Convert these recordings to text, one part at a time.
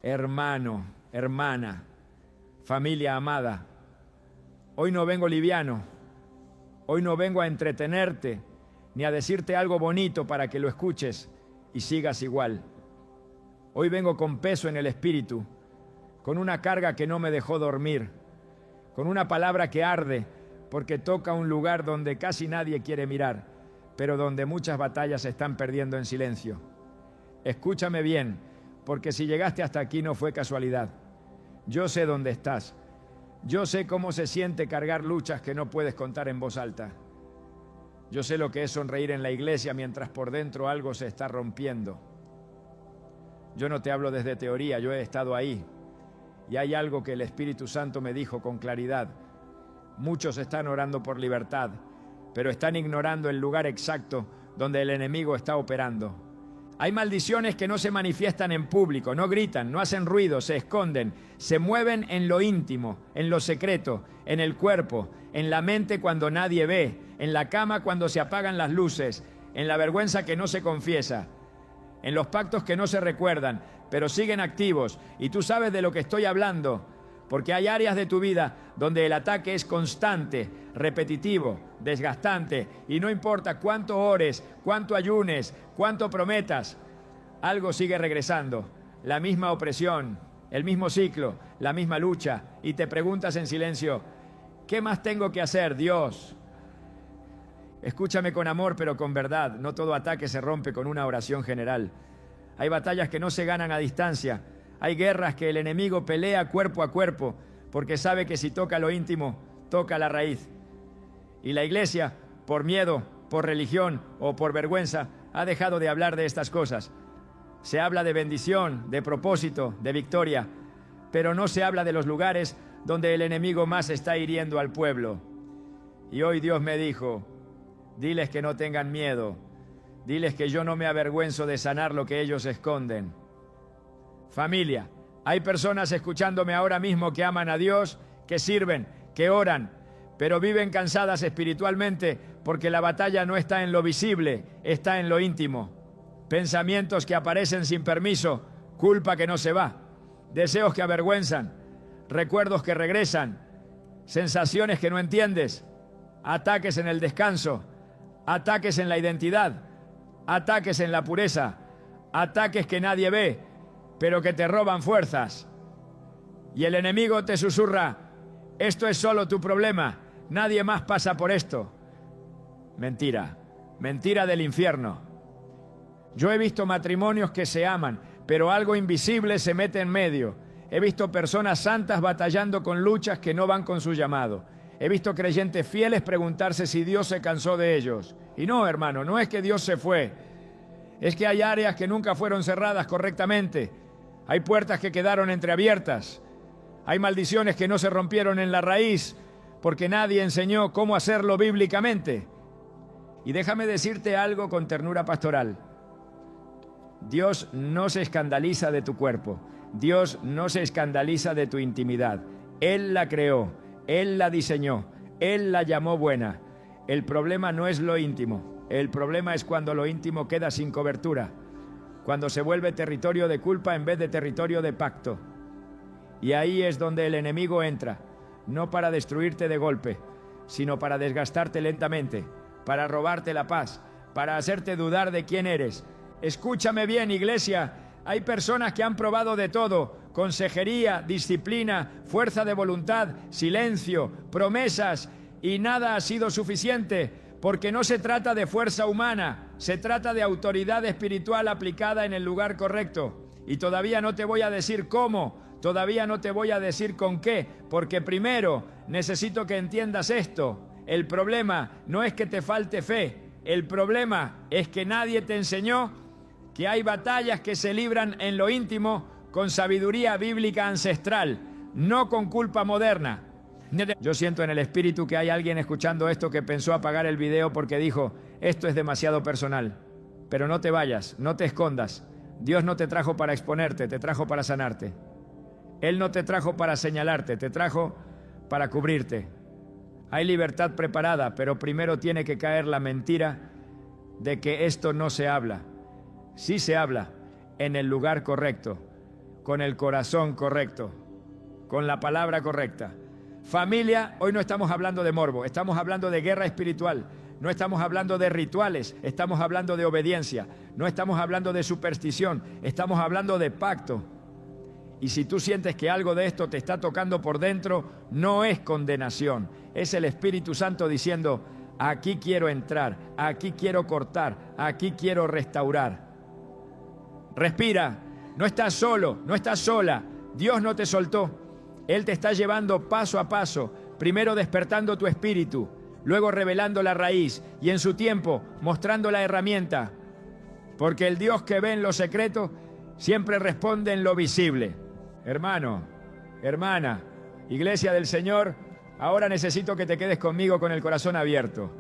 hermano, hermana, familia amada, hoy no vengo liviano, hoy no vengo a entretenerte ni a decirte algo bonito para que lo escuches y sigas igual. Hoy vengo con peso en el espíritu, con una carga que no me dejó dormir, con una palabra que arde porque toca un lugar donde casi nadie quiere mirar, pero donde muchas batallas se están perdiendo en silencio. Escúchame bien, porque si llegaste hasta aquí no fue casualidad. Yo sé dónde estás. Yo sé cómo se siente cargar luchas que no puedes contar en voz alta. Yo sé lo que es sonreír en la iglesia mientras por dentro algo se está rompiendo. Yo no te hablo desde teoría, yo he estado ahí. Y hay algo que el Espíritu Santo me dijo con claridad. Muchos están orando por libertad, pero están ignorando el lugar exacto donde el enemigo está operando. Hay maldiciones que no se manifiestan en público, no gritan, no hacen ruido, se esconden, se mueven en lo íntimo, en lo secreto, en el cuerpo, en la mente cuando nadie ve, en la cama cuando se apagan las luces, en la vergüenza que no se confiesa, en los pactos que no se recuerdan, pero siguen activos. Y tú sabes de lo que estoy hablando, porque hay áreas de tu vida donde el ataque es constante, repetitivo, desgastante, y no importa cuánto ores, cuánto ayunes, cuánto prometas, algo sigue regresando, la misma opresión, el mismo ciclo, la misma lucha, y te preguntas en silencio, ¿qué más tengo que hacer, Dios? Escúchame con amor, pero con verdad. No todo ataque se rompe con una oración general. Hay batallas que no se ganan a distancia. Hay guerras que el enemigo pelea cuerpo a cuerpo, porque sabe que si toca lo íntimo, toca la raíz. Y la iglesia, por miedo, por religión o por vergüenza, ha dejado de hablar de estas cosas. Se habla de bendición, de propósito, de victoria, pero no se habla de los lugares donde el enemigo más está hiriendo al pueblo. Y hoy Dios me dijo, diles que no tengan miedo, diles que yo no me avergüenzo de sanar lo que ellos esconden. Familia, hay personas escuchándome ahora mismo que aman a Dios, que sirven, que oran, pero viven cansadas espiritualmente porque la batalla no está en lo visible, está en lo íntimo. Pensamientos que aparecen sin permiso, culpa que no se va, deseos que avergüenzan, recuerdos que regresan, sensaciones que no entiendes, ataques en el descanso, ataques en la identidad, ataques en la pureza, ataques que nadie ve, pero que te roban fuerzas. Y el enemigo te susurra, esto es solo tu problema, nadie más pasa por esto. Mentira, mentira del infierno. Yo he visto matrimonios que se aman, pero algo invisible se mete en medio. He visto personas santas batallando con luchas que no van con su llamado. He visto creyentes fieles preguntarse si Dios se cansó de ellos. Y no, hermano, no es que Dios se fue. Es que hay áreas que nunca fueron cerradas correctamente. Hay puertas que quedaron entreabiertas. Hay maldiciones que no se rompieron en la raíz porque nadie enseñó cómo hacerlo bíblicamente. Y déjame decirte algo con ternura pastoral. Dios no se escandaliza de tu cuerpo. Dios no se escandaliza de tu intimidad. Él la creó, Él la diseñó, Él la llamó buena. El problema no es lo íntimo. El problema es cuando lo íntimo queda sin cobertura, cuando se vuelve territorio de culpa en vez de territorio de pacto. Y ahí es donde el enemigo entra, no para destruirte de golpe, sino para desgastarte lentamente, para robarte la paz, para hacerte dudar de quién eres. Escúchame bien, iglesia, hay personas que han probado de todo: consejería, disciplina, fuerza de voluntad, silencio, promesas, y nada ha sido suficiente, porque no se trata de fuerza humana, se trata de autoridad espiritual aplicada en el lugar correcto. Y todavía no te voy a decir cómo, todavía no te voy a decir con qué, porque primero necesito que entiendas esto. El problema no es que te falte fe, el problema es que nadie te enseñó que hay batallas que se libran en lo íntimo con sabiduría bíblica ancestral, no con culpa moderna. Yo siento en el espíritu que hay alguien escuchando esto que pensó apagar el video porque dijo, esto es demasiado personal. Pero no te vayas, no te escondas. Dios no te trajo para exponerte, te trajo para sanarte. Él no te trajo para señalarte, te trajo para cubrirte. Hay libertad preparada, pero primero tiene que caer la mentira de que esto no se habla. Sí se habla, en el lugar correcto, con el corazón correcto, con la palabra correcta. Familia, hoy no estamos hablando de morbo, estamos hablando de guerra espiritual. No estamos hablando de rituales, estamos hablando de obediencia. No estamos hablando de superstición, estamos hablando de pacto. Y si tú sientes que algo de esto te está tocando por dentro, no es condenación. Es el Espíritu Santo diciendo, aquí quiero entrar, aquí quiero cortar, aquí quiero restaurar. Respira, no estás solo, no estás sola. Dios no te soltó. Él te está llevando paso a paso, primero despertando tu espíritu, luego revelando la raíz y en su tiempo mostrando la herramienta. Porque el Dios que ve en lo secreto siempre responde en lo visible. Hermano, hermana, Iglesia del Señor, ahora necesito que te quedes conmigo con el corazón abierto.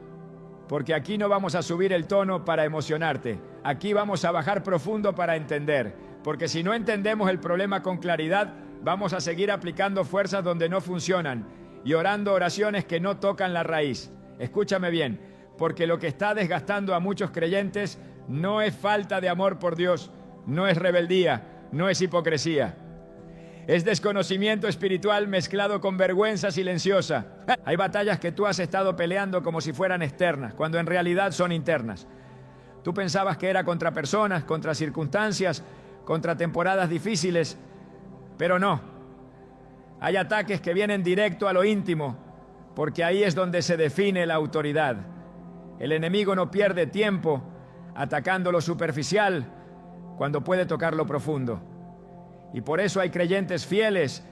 Porque aquí no vamos a subir el tono para emocionarte. Aquí vamos a bajar profundo para entender. Porque si no entendemos el problema con claridad, vamos a seguir aplicando fuerzas donde no funcionan y orando oraciones que no tocan la raíz. Escúchame bien, porque lo que está desgastando a muchos creyentes no es falta de amor por Dios, no es rebeldía, no es hipocresía. Es desconocimiento espiritual mezclado con vergüenza silenciosa. Hay batallas que tú has estado peleando como si fueran externas, cuando en realidad son internas. Tú pensabas que era contra personas, contra circunstancias, contra temporadas difíciles, pero no. Hay ataques que vienen directo a lo íntimo, porque ahí es donde se define la autoridad. El enemigo no pierde tiempo atacando lo superficial cuando puede tocar lo profundo. Y por eso hay creyentes fieles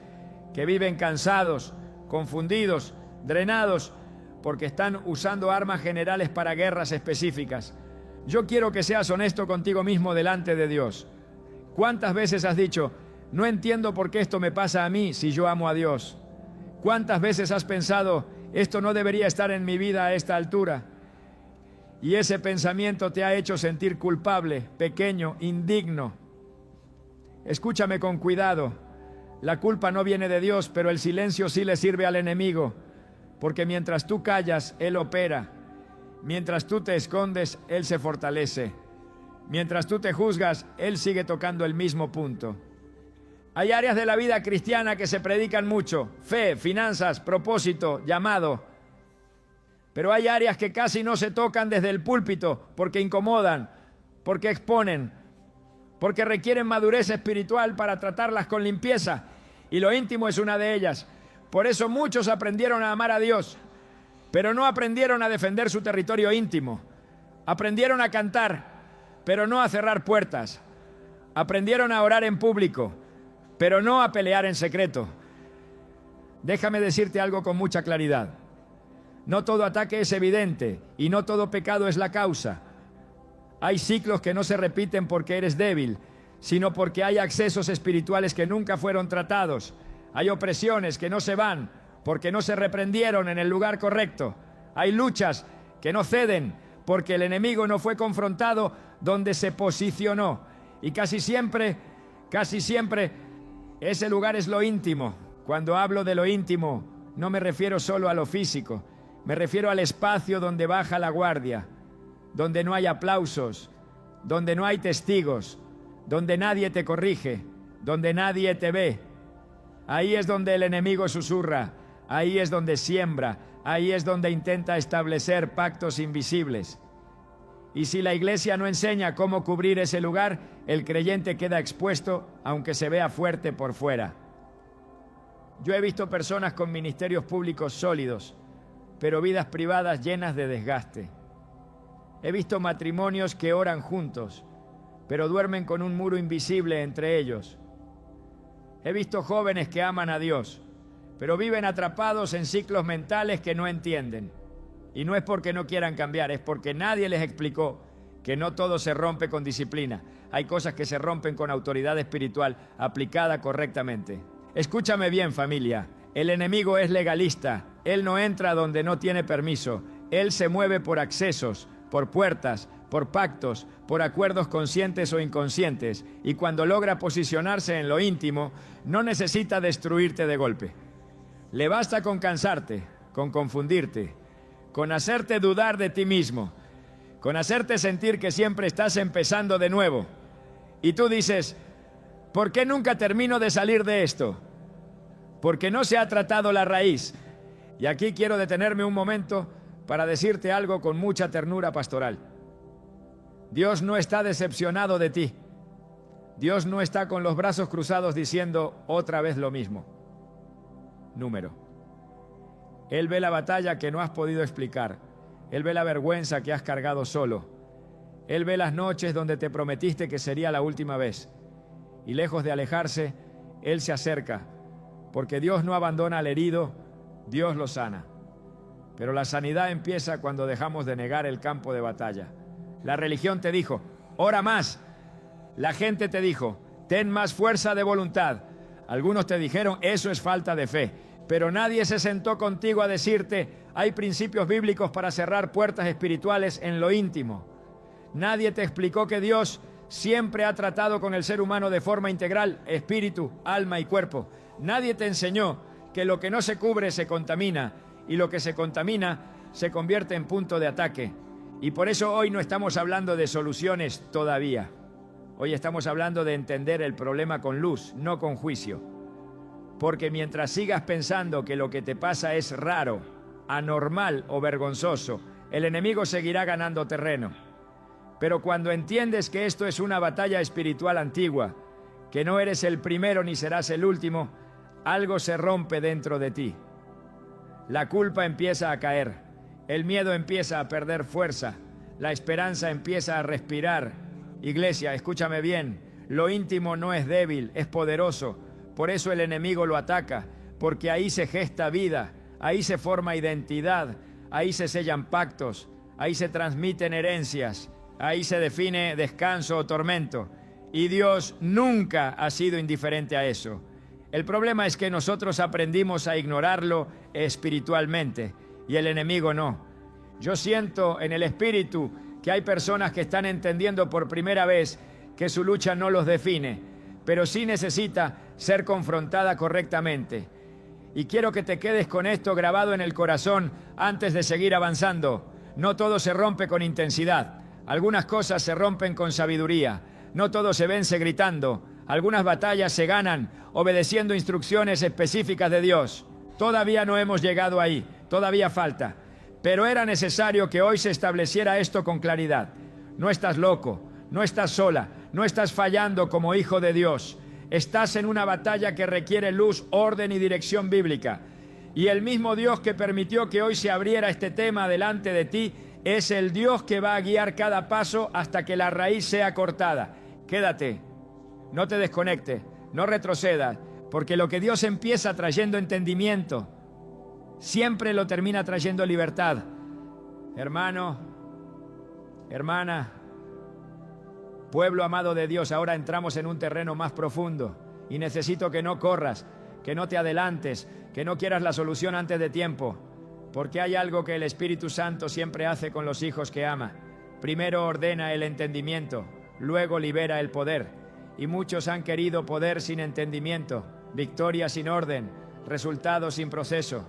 que viven cansados, confundidos, drenados, porque están usando armas generales para guerras específicas. Yo quiero que seas honesto contigo mismo delante de Dios. ¿Cuántas veces has dicho, no entiendo por qué esto me pasa a mí si yo amo a Dios? ¿Cuántas veces has pensado, esto no debería estar en mi vida a esta altura? Y ese pensamiento te ha hecho sentir culpable, pequeño, indigno. Escúchame con cuidado. La culpa no viene de Dios, pero el silencio sí le sirve al enemigo. Porque mientras tú callas, Él opera. Mientras tú te escondes, Él se fortalece. Mientras tú te juzgas, Él sigue tocando el mismo punto. Hay áreas de la vida cristiana que se predican mucho: fe, finanzas, propósito, llamado. Pero hay áreas que casi no se tocan desde el púlpito porque incomodan, porque exponen, porque requieren madurez espiritual para tratarlas con limpieza. Y lo íntimo es una de ellas. Por eso muchos aprendieron a amar a Dios, pero no aprendieron a defender su territorio íntimo. Aprendieron a cantar, pero no a cerrar puertas. Aprendieron a orar en público, pero no a pelear en secreto. Déjame decirte algo con mucha claridad. No todo ataque es evidente y no todo pecado es la causa. Hay ciclos que no se repiten porque eres débil, sino porque hay accesos espirituales que nunca fueron tratados. Hay opresiones que no se van porque no se reprendieron en el lugar correcto. Hay luchas que no ceden porque el enemigo no fue confrontado donde se posicionó. Y casi siempre, ese lugar es lo íntimo. Cuando hablo de lo íntimo, no me refiero solo a lo físico. Me refiero al espacio donde baja la guardia, donde no hay aplausos, donde no hay testigos, donde nadie te corrige, donde nadie te ve. Ahí es donde el enemigo susurra, ahí es donde siembra, ahí es donde intenta establecer pactos invisibles. Y si la iglesia no enseña cómo cubrir ese lugar, el creyente queda expuesto, aunque se vea fuerte por fuera. Yo he visto personas con ministerios públicos sólidos, pero vidas privadas llenas de desgaste. He visto matrimonios que oran juntos, pero duermen con un muro invisible entre ellos. He visto jóvenes que aman a Dios, pero viven atrapados en ciclos mentales que no entienden. Y no es porque no quieran cambiar, es porque nadie les explicó que no todo se rompe con disciplina. Hay cosas que se rompen con autoridad espiritual aplicada correctamente. Escúchame bien, familia. El enemigo es legalista. Él no entra donde no tiene permiso. Él se mueve por accesos, por puertas, por pactos, por acuerdos conscientes o inconscientes. Y cuando logra posicionarse en lo íntimo, no necesita destruirte de golpe. Le basta con cansarte, con confundirte, con hacerte dudar de ti mismo, con hacerte sentir que siempre estás empezando de nuevo. Y tú dices, ¿Por qué nunca termino de salir de esto? Porque no se ha tratado la raíz. Y aquí quiero detenerme un momento para decirte algo con mucha ternura pastoral. Dios no está decepcionado de ti. Dios no está con los brazos cruzados diciendo otra vez lo mismo. Número. Él ve la batalla que no has podido explicar. Él ve la vergüenza que has cargado solo. Él ve las noches donde te prometiste que sería la última vez. Y lejos de alejarse, Él se acerca. Porque Dios no abandona al herido, Dios lo sana. Pero la sanidad empieza cuando dejamos de negar el campo de batalla. La religión te dijo, ora más. La gente te dijo, ten más fuerza de voluntad. Algunos te dijeron, eso es falta de fe. Pero nadie se sentó contigo a decirte, hay principios bíblicos para cerrar puertas espirituales en lo íntimo. Nadie te explicó que Dios siempre ha tratado con el ser humano de forma integral, espíritu, alma y cuerpo. Nadie te enseñó que lo que no se cubre se contamina y lo que se contamina se convierte en punto de ataque. Y por eso hoy no estamos hablando de soluciones todavía. Hoy estamos hablando de entender el problema con luz, no con juicio. Porque mientras sigas pensando que lo que te pasa es raro, anormal o vergonzoso, el enemigo seguirá ganando terreno. Pero cuando entiendes que esto es una batalla espiritual antigua, que no eres el primero ni serás el último, algo se rompe dentro de ti. La culpa empieza a caer, el miedo empieza a perder fuerza, la esperanza empieza a respirar. Iglesia, escúchame bien, lo íntimo no es débil, es poderoso. Por eso el enemigo lo ataca, porque ahí se gesta vida, ahí se forma identidad, ahí se sellan pactos, ahí se transmiten herencias, ahí se define descanso o tormento. Y Dios nunca ha sido indiferente a eso. El problema es que nosotros aprendimos a ignorarlo espiritualmente y el enemigo no. Yo siento en el espíritu que hay personas que están entendiendo por primera vez que su lucha no los define, pero sí necesita ser confrontada correctamente. Y quiero que te quedes con esto grabado en el corazón antes de seguir avanzando. No todo se rompe con intensidad. Algunas cosas se rompen con sabiduría. No todo se vence gritando. Algunas batallas se ganan obedeciendo instrucciones específicas de Dios. Todavía no hemos llegado ahí. Todavía falta. Pero era necesario que hoy se estableciera esto con claridad. No estás loco. No estás sola. No estás fallando como hijo de Dios. Estás en una batalla que requiere luz, orden y dirección bíblica. Y el mismo Dios que permitió que hoy se abriera este tema delante de ti es el Dios que va a guiar cada paso hasta que la raíz sea cortada. Quédate, no te desconectes, no retrocedas, porque lo que Dios empieza trayendo entendimiento, siempre lo termina trayendo libertad. Hermano, hermana, pueblo amado de Dios, ahora entramos en un terreno más profundo y necesito que no corras, que no te adelantes, que no quieras la solución antes de tiempo, porque hay algo que el Espíritu Santo siempre hace con los hijos que ama. Primero ordena el entendimiento, luego libera el poder. Y muchos han querido poder sin entendimiento, victoria sin orden, resultados sin proceso.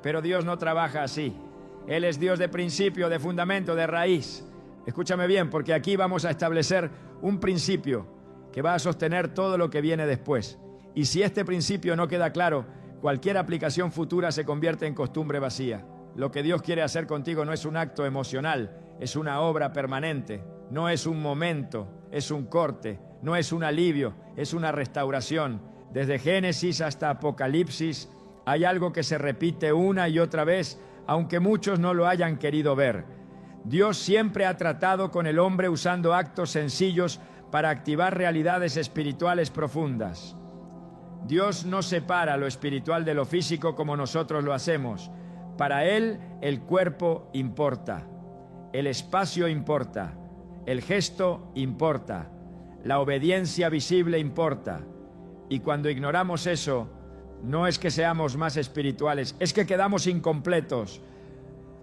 Pero Dios no trabaja así. Él es Dios de principio, de fundamento, de raíz. Escúchame bien, porque aquí vamos a establecer un principio que va a sostener todo lo que viene después. Y si este principio no queda claro, cualquier aplicación futura se convierte en costumbre vacía. Lo que Dios quiere hacer contigo no es un acto emocional, es una obra permanente. No es un momento, es un corte, no es un alivio, es una restauración. Desde Génesis hasta Apocalipsis hay algo que se repite una y otra vez, aunque muchos no lo hayan querido ver. Dios siempre ha tratado con el hombre usando actos sencillos para activar realidades espirituales profundas. Dios no separa lo espiritual de lo físico como nosotros lo hacemos. Para Él, el cuerpo importa, el espacio importa, el gesto importa, la obediencia visible importa. Y cuando ignoramos eso, no es que seamos más espirituales, es que quedamos incompletos.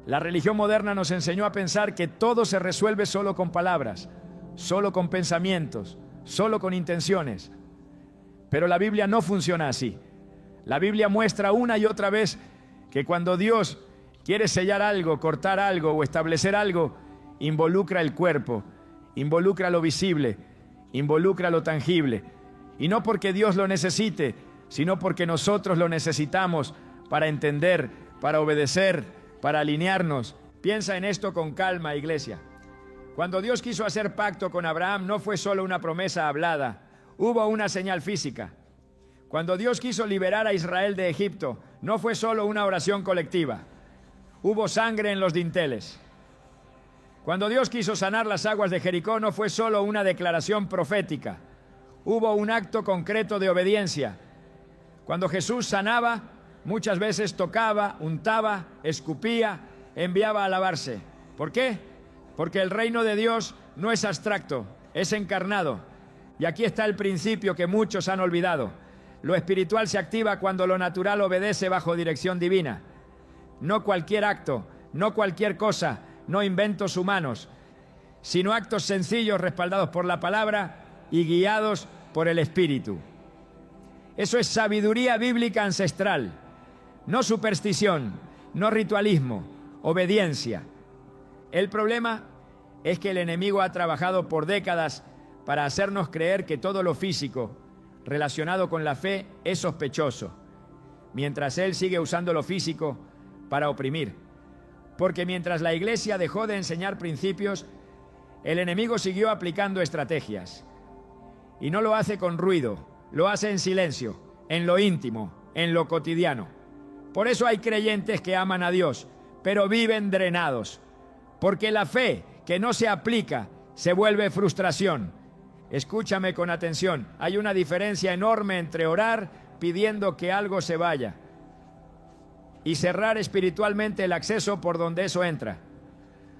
La religión moderna nos enseñó a pensar que todo se resuelve solo con palabras, solo con pensamientos, solo con intenciones. Pero la Biblia no funciona así. La Biblia muestra una y otra vez que cuando Dios quiere sellar algo, cortar algo o establecer algo, involucra el cuerpo, involucra lo visible, involucra lo tangible. Y no porque Dios lo necesite, sino porque nosotros lo necesitamos para entender, para obedecer, para alinearnos. Piensa en esto con calma, iglesia. Cuando Dios quiso hacer pacto con Abraham, no fue solo una promesa hablada, hubo una señal física. Cuando Dios quiso liberar a Israel de Egipto, no fue solo una oración colectiva, hubo sangre en los dinteles. Cuando Dios quiso sanar las aguas de Jericó, no fue solo una declaración profética, hubo un acto concreto de obediencia. Cuando Jesús sanaba, muchas veces tocaba, untaba, escupía, enviaba a lavarse. ¿Por qué? Porque el reino de Dios no es abstracto, es encarnado. Y aquí está el principio que muchos han olvidado. Lo espiritual se activa cuando lo natural obedece bajo dirección divina. No cualquier acto, no cualquier cosa, no inventos humanos, sino actos sencillos respaldados por la palabra y guiados por el Espíritu. Eso es sabiduría bíblica ancestral, no superstición, no ritualismo, obediencia. El problema es que el enemigo ha trabajado por décadas para hacernos creer que todo lo físico relacionado con la fe es sospechoso, mientras él sigue usando lo físico para oprimir. Porque mientras la iglesia dejó de enseñar principios, el enemigo siguió aplicando estrategias. Y no lo hace con ruido, lo hace en silencio, en lo íntimo, en lo cotidiano. Por eso hay creyentes que aman a Dios, pero viven drenados. Porque la fe que no se aplica se vuelve frustración. Escúchame con atención, hay una diferencia enorme entre orar pidiendo que algo se vaya y cerrar espiritualmente el acceso por donde eso entra.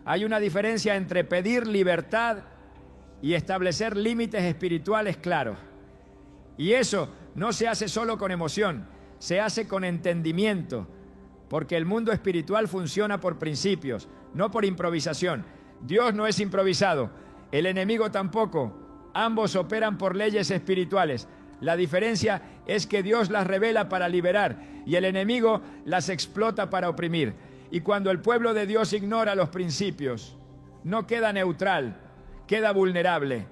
Hay una diferencia entre pedir libertad y establecer límites espirituales claros. Y eso no se hace solo con emoción, se hace con entendimiento, porque el mundo espiritual funciona por principios, no por improvisación. Dios no es improvisado, el enemigo tampoco. Ambos operan por leyes espirituales. La diferencia es que Dios las revela para liberar y el enemigo las explota para oprimir. Y cuando el pueblo de Dios ignora los principios, no queda neutral, queda vulnerable.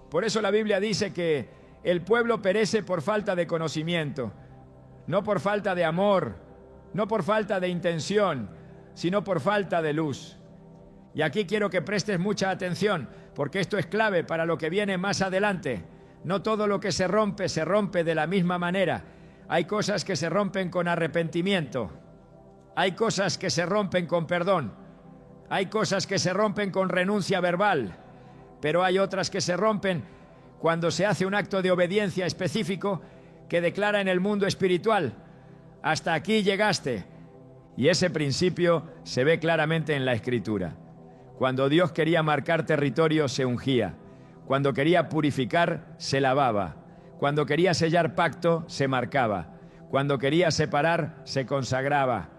Por eso la Biblia dice que el pueblo perece por falta de conocimiento, no por falta de amor, no por falta de intención, sino por falta de luz. Y aquí quiero que prestes mucha atención, porque esto es clave para lo que viene más adelante. No todo lo que se rompe de la misma manera. Hay cosas que se rompen con arrepentimiento. Hay cosas que se rompen con perdón. Hay cosas que se rompen con renuncia verbal. Pero hay otras que se rompen cuando se hace un acto de obediencia específico que declara en el mundo espiritual: hasta aquí llegaste. Y ese principio se ve claramente en la Escritura. Cuando Dios quería marcar territorio, se ungía. Cuando quería purificar, se lavaba. Cuando quería sellar pacto, se marcaba. Cuando quería separar, se consagraba.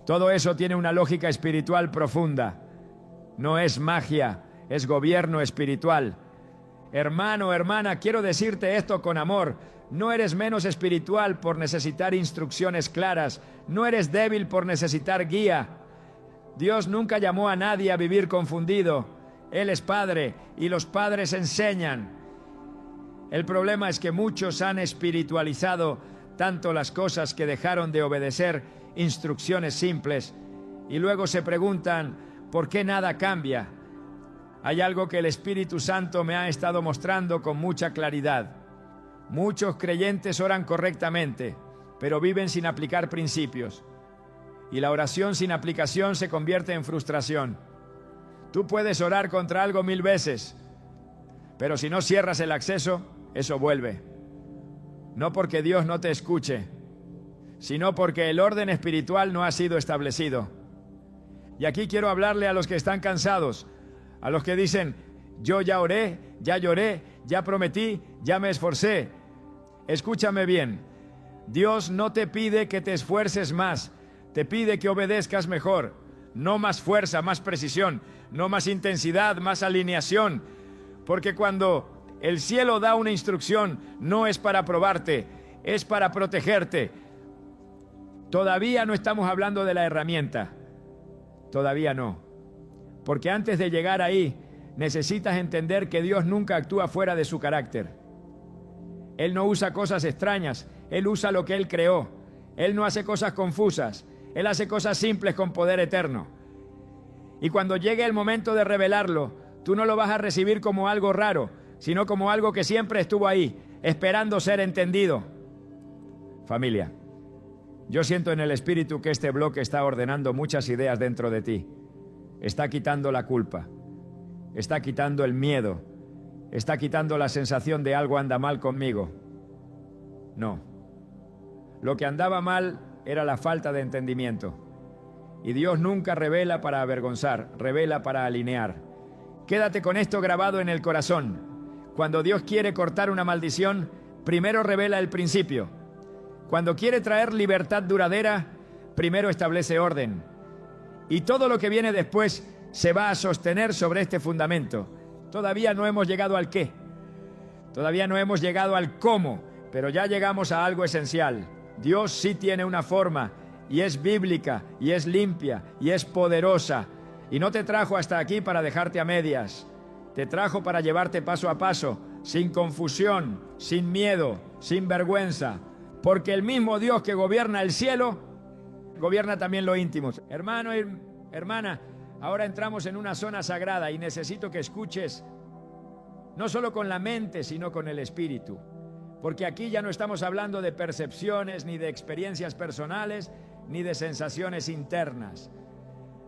Todo eso tiene una lógica espiritual profunda. No es magia, es gobierno espiritual. Hermano, hermana, quiero decirte esto con amor. No eres menos espiritual por necesitar instrucciones claras. No eres débil por necesitar guía. Dios nunca llamó a nadie a vivir confundido. Él es Padre y los padres enseñan. El problema es que muchos han espiritualizado tanto las cosas que dejaron de obedecer instrucciones simples y luego se preguntan ¿por qué nada cambia? Hay algo que el Espíritu Santo me ha estado mostrando con mucha claridad. Muchos creyentes oran correctamente, pero viven sin aplicar principios. Y la oración sin aplicación se convierte en frustración. Tú puedes orar contra algo 1000 veces, pero si no cierras el acceso, eso vuelve. No porque Dios no te escuche, sino porque el orden espiritual no ha sido establecido. Y aquí quiero hablarle a los que están cansados, a los que dicen: yo ya oré, ya lloré, ya prometí, ya me esforcé. Escúchame bien, Dios no te pide que te esfuerces más, te pide que obedezcas mejor. No más fuerza, más precisión, no más intensidad, más alineación. Porque cuando el cielo da una instrucción, no es para probarte, es para protegerte. Todavía no estamos hablando de la herramienta. Todavía no. Porque antes de llegar ahí, necesitas entender que Dios nunca actúa fuera de su carácter. Él no usa cosas extrañas, Él usa lo que Él creó. Él no hace cosas confusas, Él hace cosas simples con poder eterno. Y cuando llegue el momento de revelarlo, tú no lo vas a recibir como algo raro, sino como algo que siempre estuvo ahí, esperando ser entendido. Familia, yo siento en el Espíritu que este bloque está ordenando muchas ideas dentro de ti. Está quitando la culpa, está quitando el miedo, está quitando la sensación de algo anda mal conmigo. No. Lo que andaba mal era la falta de entendimiento. Y Dios nunca revela para avergonzar, revela para alinear. Quédate con esto grabado en el corazón. Cuando Dios quiere cortar una maldición, primero revela el principio. Cuando quiere traer libertad duradera, primero establece orden. Y todo lo que viene después se va a sostener sobre este fundamento. Todavía no hemos llegado al qué. Todavía no hemos llegado al cómo, pero ya llegamos a algo esencial. Dios sí tiene una forma, y es bíblica, y es limpia, y es poderosa. Y no te trajo hasta aquí para dejarte a medias. Te trajo para llevarte paso a paso, sin confusión, sin miedo, sin vergüenza. Porque el mismo Dios que gobierna el cielo, gobierna también lo íntimo. Hermano y hermana, ahora entramos en una zona sagrada y necesito que escuches, no solo con la mente, sino con el espíritu. Porque aquí ya no estamos hablando de percepciones, ni de experiencias personales, ni de sensaciones internas.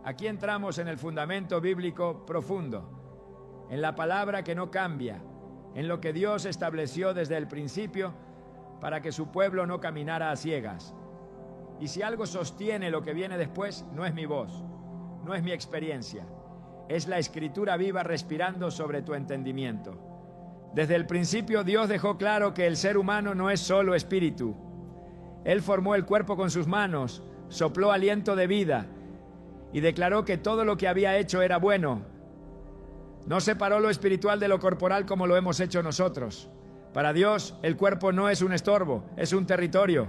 Aquí entramos en el fundamento bíblico profundo, en la palabra que no cambia, en lo que Dios estableció desde el principio para que su pueblo no caminara a ciegas. Y si algo sostiene lo que viene después, no es mi voz, no es mi experiencia, es la Escritura viva respirando sobre tu entendimiento. Desde el principio Dios dejó claro que el ser humano no es solo espíritu. Él formó el cuerpo con sus manos, sopló aliento de vida y declaró que todo lo que había hecho era bueno. No separó lo espiritual de lo corporal como lo hemos hecho nosotros. Para Dios, el cuerpo no es un estorbo, es un territorio,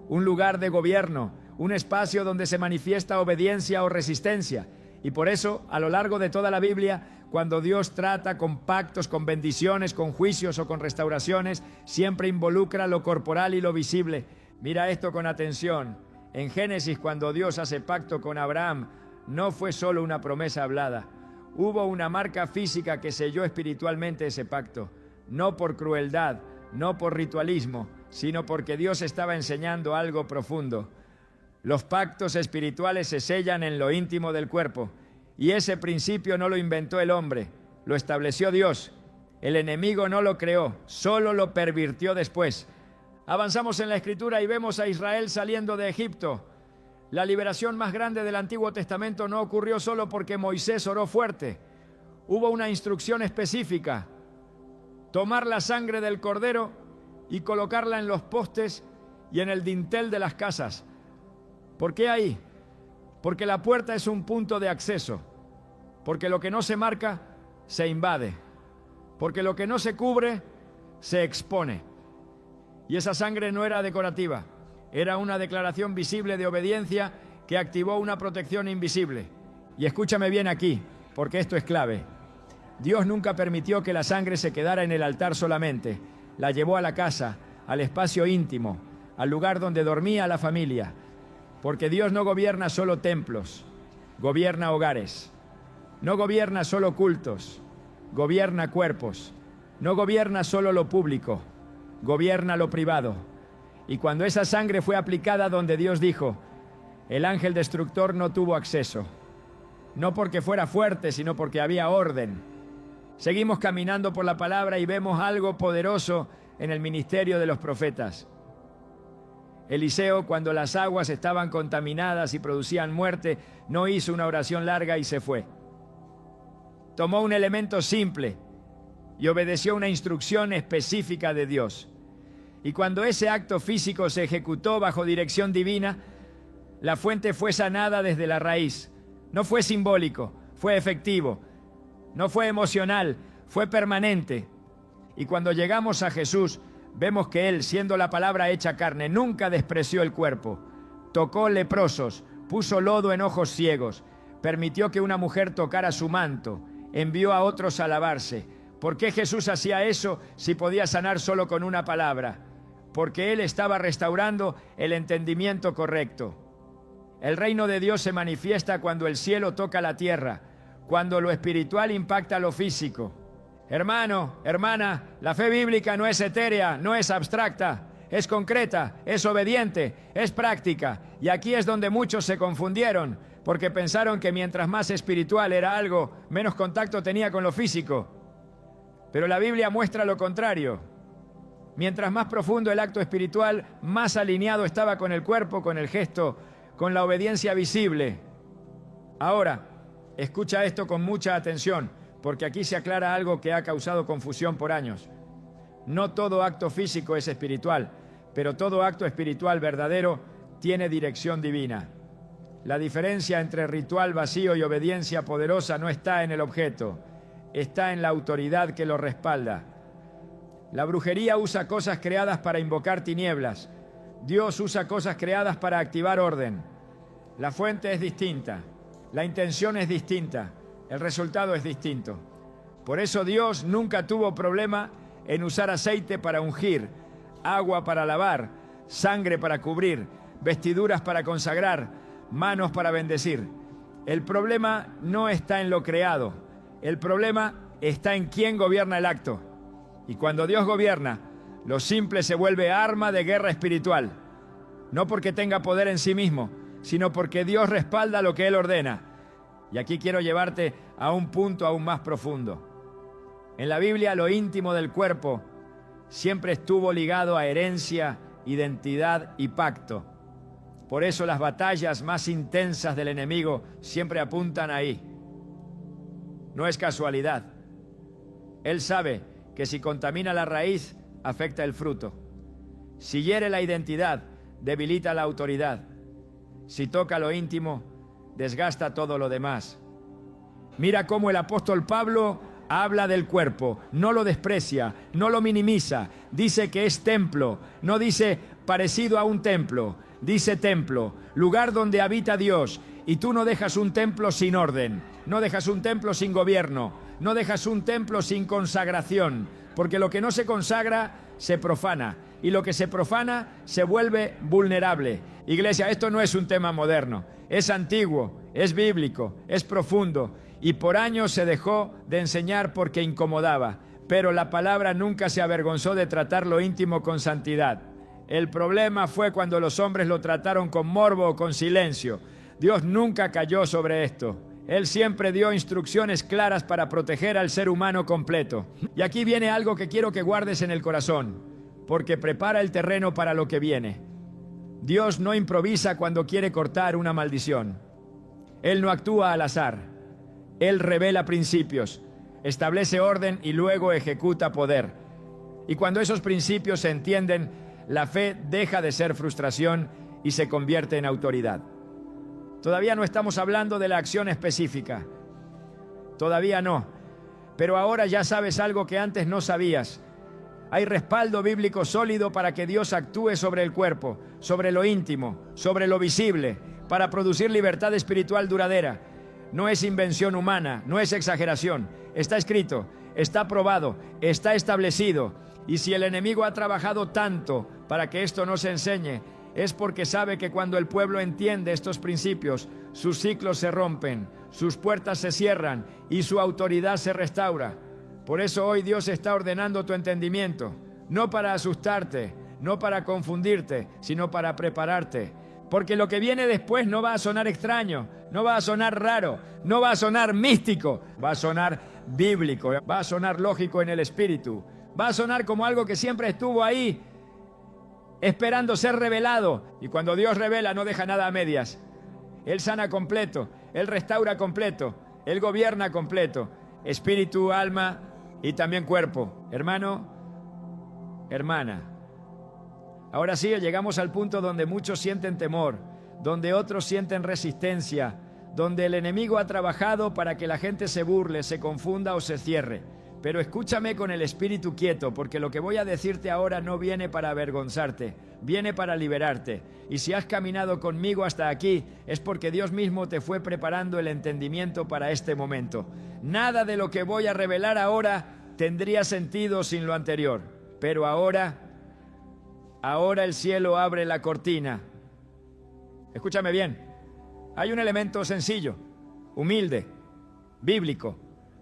un lugar de gobierno, un espacio donde se manifiesta obediencia o resistencia. Y por eso, a lo largo de toda la Biblia, cuando Dios trata con pactos, con bendiciones, con juicios o con restauraciones, siempre involucra lo corporal y lo visible. Mira esto con atención. En Génesis, cuando Dios hace pacto con Abraham, no fue solo una promesa hablada. Hubo una marca física que selló espiritualmente ese pacto. No por crueldad, no por ritualismo, sino porque Dios estaba enseñando algo profundo. Los pactos espirituales se sellan en lo íntimo del cuerpo, y ese principio no lo inventó el hombre, lo estableció Dios. El enemigo no lo creó, solo lo pervirtió después. Avanzamos en la Escritura y vemos a Israel saliendo de Egipto. La liberación más grande del Antiguo Testamento no ocurrió solo porque Moisés oró fuerte. Hubo una instrucción específica: tomar la sangre del cordero y colocarla en los postes y en el dintel de las casas. ¿Por qué ahí? Porque la puerta es un punto de acceso. Porque lo que no se marca, se invade. Porque lo que no se cubre, se expone. Y esa sangre no era decorativa. Era una declaración visible de obediencia que activó una protección invisible. Y escúchame bien aquí, porque esto es clave. Dios nunca permitió que la sangre se quedara en el altar solamente. La llevó a la casa, al espacio íntimo, al lugar donde dormía la familia. Porque Dios no gobierna solo templos, gobierna hogares. No gobierna solo cultos, gobierna cuerpos. No gobierna solo lo público, gobierna lo privado. Y cuando esa sangre fue aplicada donde Dios dijo, el ángel destructor no tuvo acceso. No porque fuera fuerte, sino porque había orden. Seguimos caminando por la palabra y vemos algo poderoso en el ministerio de los profetas. Eliseo, cuando las aguas estaban contaminadas y producían muerte, no hizo una oración larga y se fue. Tomó un elemento simple y obedeció una instrucción específica de Dios. Y cuando ese acto físico se ejecutó bajo dirección divina, la fuente fue sanada desde la raíz. No fue simbólico, fue efectivo. No fue emocional, fue permanente. Y cuando llegamos a Jesús, vemos que Él, siendo la palabra hecha carne, nunca despreció el cuerpo. Tocó leprosos, puso lodo en ojos ciegos, permitió que una mujer tocara su manto, envió a otros a lavarse, ¿Por qué Jesús hacía eso si podía sanar solo con una palabra? Porque Él estaba restaurando el entendimiento correcto. El reino de Dios se manifiesta cuando el cielo toca la tierra, cuando lo espiritual impacta lo físico. Hermano, hermana, la fe bíblica no es etérea, no es abstracta, es concreta, es obediente, es práctica. Y aquí es donde muchos se confundieron, porque pensaron que mientras más espiritual era algo, menos contacto tenía con lo físico. Pero la Biblia muestra lo contrario. Mientras más profundo el acto espiritual, más alineado estaba con el cuerpo, con el gesto, con la obediencia visible. Ahora, escucha esto con mucha atención, porque aquí se aclara algo que ha causado confusión por años. No todo acto físico es espiritual, pero todo acto espiritual verdadero tiene dirección divina. La diferencia entre ritual vacío y obediencia poderosa no está en el objeto, está en la autoridad que lo respalda. La brujería usa cosas creadas para invocar tinieblas. Dios usa cosas creadas para activar orden. La fuente es distinta, la intención es distinta, el resultado es distinto. Por eso Dios nunca tuvo problema en usar aceite para ungir, agua para lavar, sangre para cubrir, vestiduras para consagrar, manos para bendecir. El problema no está en lo creado, el problema está en quién gobierna el acto. Y cuando Dios gobierna, lo simple se vuelve arma de guerra espiritual. No porque tenga poder en sí mismo, sino porque Dios respalda lo que Él ordena. Y aquí quiero llevarte a un punto aún más profundo. En la Biblia, lo íntimo del cuerpo siempre estuvo ligado a herencia, identidad y pacto. Por eso las batallas más intensas del enemigo siempre apuntan ahí. No es casualidad. Él sabe que si contamina la raíz, afecta el fruto. Si hiere la identidad, debilita la autoridad. Si toca lo íntimo, desgasta todo lo demás. Mira cómo el apóstol Pablo habla del cuerpo, no lo desprecia, no lo minimiza, dice que es templo, no dice parecido a un templo, dice templo, lugar donde habita Dios. Y tú no dejas un templo sin orden, no dejas un templo sin gobierno, no dejas un templo sin consagración, porque lo que no se consagra se profana, y lo que se profana se vuelve vulnerable. Iglesia, esto no es un tema moderno, es antiguo, es bíblico, es profundo, y por años se dejó de enseñar porque incomodaba, pero la palabra nunca se avergonzó de tratar lo íntimo con santidad. El problema fue cuando los hombres lo trataron con morbo o con silencio. Dios nunca cayó sobre esto. Él siempre dio instrucciones claras para proteger al ser humano completo. Y aquí viene algo que quiero que guardes en el corazón, porque prepara el terreno para lo que viene. Dios no improvisa cuando quiere cortar una maldición. Él no actúa al azar. Él revela principios, establece orden y luego ejecuta poder. Y cuando esos principios se entienden, la fe deja de ser frustración y se convierte en autoridad. Todavía no estamos hablando de la acción específica. Todavía no. Pero ahora ya sabes algo que antes no sabías. Hay respaldo bíblico sólido para que Dios actúe sobre el cuerpo, sobre lo íntimo, sobre lo visible, para producir libertad espiritual duradera. No es invención humana, no es exageración. Está escrito, está probado, está establecido. Y si el enemigo ha trabajado tanto para que esto no se enseñe, es porque sabe que cuando el pueblo entiende estos principios, sus ciclos se rompen, sus puertas se cierran y su autoridad se restaura. Por eso hoy Dios está ordenando tu entendimiento, no para asustarte, no para confundirte, sino para prepararte. Porque lo que viene después no va a sonar extraño, no va a sonar raro, no va a sonar místico, va a sonar bíblico, va a sonar lógico en el espíritu, va a sonar como algo que siempre estuvo ahí, esperando ser revelado. Y cuando Dios revela no deja nada a medias. Él sana completo, Él restaura completo, Él gobierna completo, espíritu, alma y también cuerpo. Hermano, hermana. Ahora sí, llegamos al punto donde muchos sienten temor, donde otros sienten resistencia, donde el enemigo ha trabajado para que la gente se burle, se confunda o se cierre. Pero escúchame con el espíritu quieto, porque lo que voy a decirte ahora no viene para avergonzarte, viene para liberarte. Y si has caminado conmigo hasta aquí, es porque Dios mismo te fue preparando el entendimiento para este momento. Nada de lo que voy a revelar ahora tendría sentido sin lo anterior. Pero ahora el cielo abre la cortina. Escúchame bien. Hay un elemento sencillo, humilde, bíblico,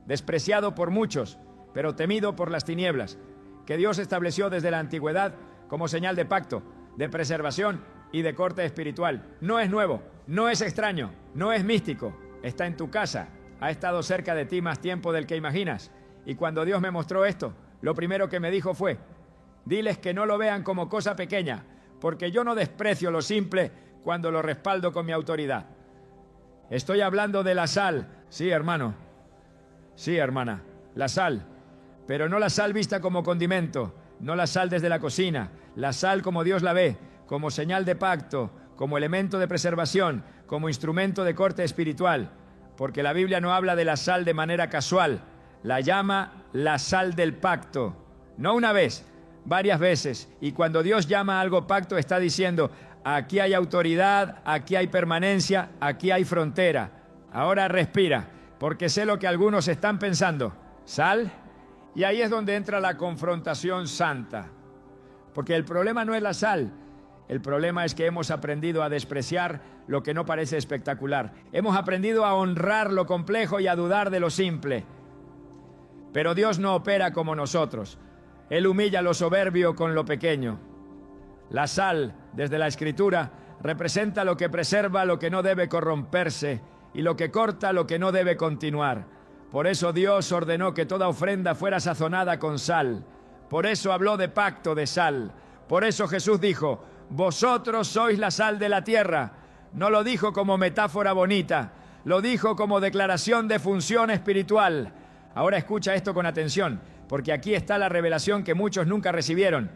despreciado por muchos, pero temido por las tinieblas, que Dios estableció desde la antigüedad como señal de pacto, de preservación y de corte espiritual. No es nuevo, no es extraño, no es místico. Está en tu casa, ha estado cerca de ti más tiempo del que imaginas. Y cuando Dios me mostró esto, lo primero que me dijo fue: diles que no lo vean como cosa pequeña, porque yo no desprecio lo simple cuando lo respaldo con mi autoridad. Estoy hablando de la sal. Sí, hermano. Sí, hermana. La sal. Pero no la sal vista como condimento, no la sal desde la cocina. La sal como Dios la ve, como señal de pacto, como elemento de preservación, como instrumento de corte espiritual. Porque la Biblia no habla de la sal de manera casual. La llama la sal del pacto. No una vez, varias veces. Y cuando Dios llama a algo pacto, está diciendo: aquí hay autoridad, aquí hay permanencia, aquí hay frontera. Ahora respira, porque sé lo que algunos están pensando. ¿Sal? Y ahí es donde entra la confrontación santa. Porque el problema no es la sal. El problema es que hemos aprendido a despreciar lo que no parece espectacular. Hemos aprendido a honrar lo complejo y a dudar de lo simple. Pero Dios no opera como nosotros. Él humilla lo soberbio con lo pequeño. La sal, desde la Escritura, representa lo que preserva lo que no debe corromperse y lo que corta lo que no debe continuar. Por eso Dios ordenó que toda ofrenda fuera sazonada con sal. Por eso habló de pacto de sal. Por eso Jesús dijo: vosotros sois la sal de la tierra. No lo dijo como metáfora bonita, lo dijo como declaración de función espiritual. Ahora escucha esto con atención, porque aquí está la revelación que muchos nunca recibieron.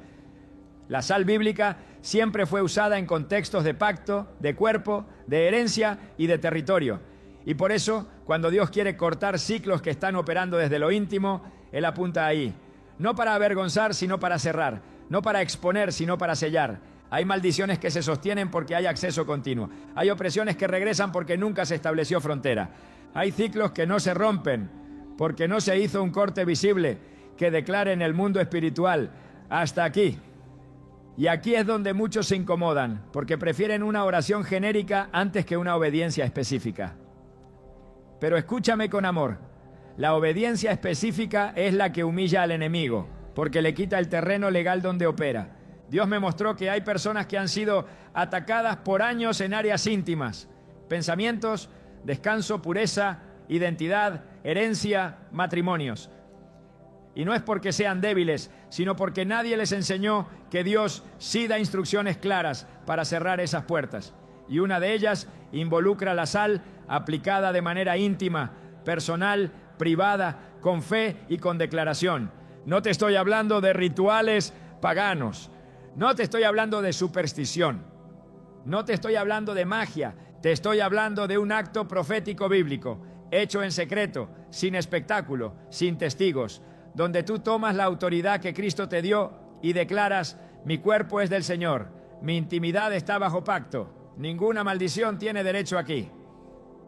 La sal bíblica siempre fue usada en contextos de pacto, de cuerpo, de herencia y de territorio. Y por eso, cuando Dios quiere cortar ciclos que están operando desde lo íntimo, Él apunta ahí. No para avergonzar, sino para cerrar. No para exponer, sino para sellar. Hay maldiciones que se sostienen porque hay acceso continuo. Hay opresiones que regresan porque nunca se estableció frontera. Hay ciclos que no se rompen porque no se hizo un corte visible que declare en el mundo espiritual: hasta aquí. Y aquí es donde muchos se incomodan, porque prefieren una oración genérica antes que una obediencia específica. Pero escúchame con amor. La obediencia específica es la que humilla al enemigo, porque le quita el terreno legal donde opera. Dios me mostró que hay personas que han sido atacadas por años en áreas íntimas: pensamientos, descanso, pureza, identidad, herencia, matrimonios. Y no es porque sean débiles, sino porque nadie les enseñó que Dios sí da instrucciones claras para cerrar esas puertas. Y una de ellas involucra la sal aplicada de manera íntima, personal, privada, con fe y con declaración. No te estoy hablando de rituales paganos. No te estoy hablando de superstición. No te estoy hablando de magia. Te estoy hablando de un acto profético bíblico, hecho en secreto, sin espectáculo, sin testigos, donde tú tomas la autoridad que Cristo te dio y declaras: mi cuerpo es del Señor, mi intimidad está bajo pacto, ninguna maldición tiene derecho aquí.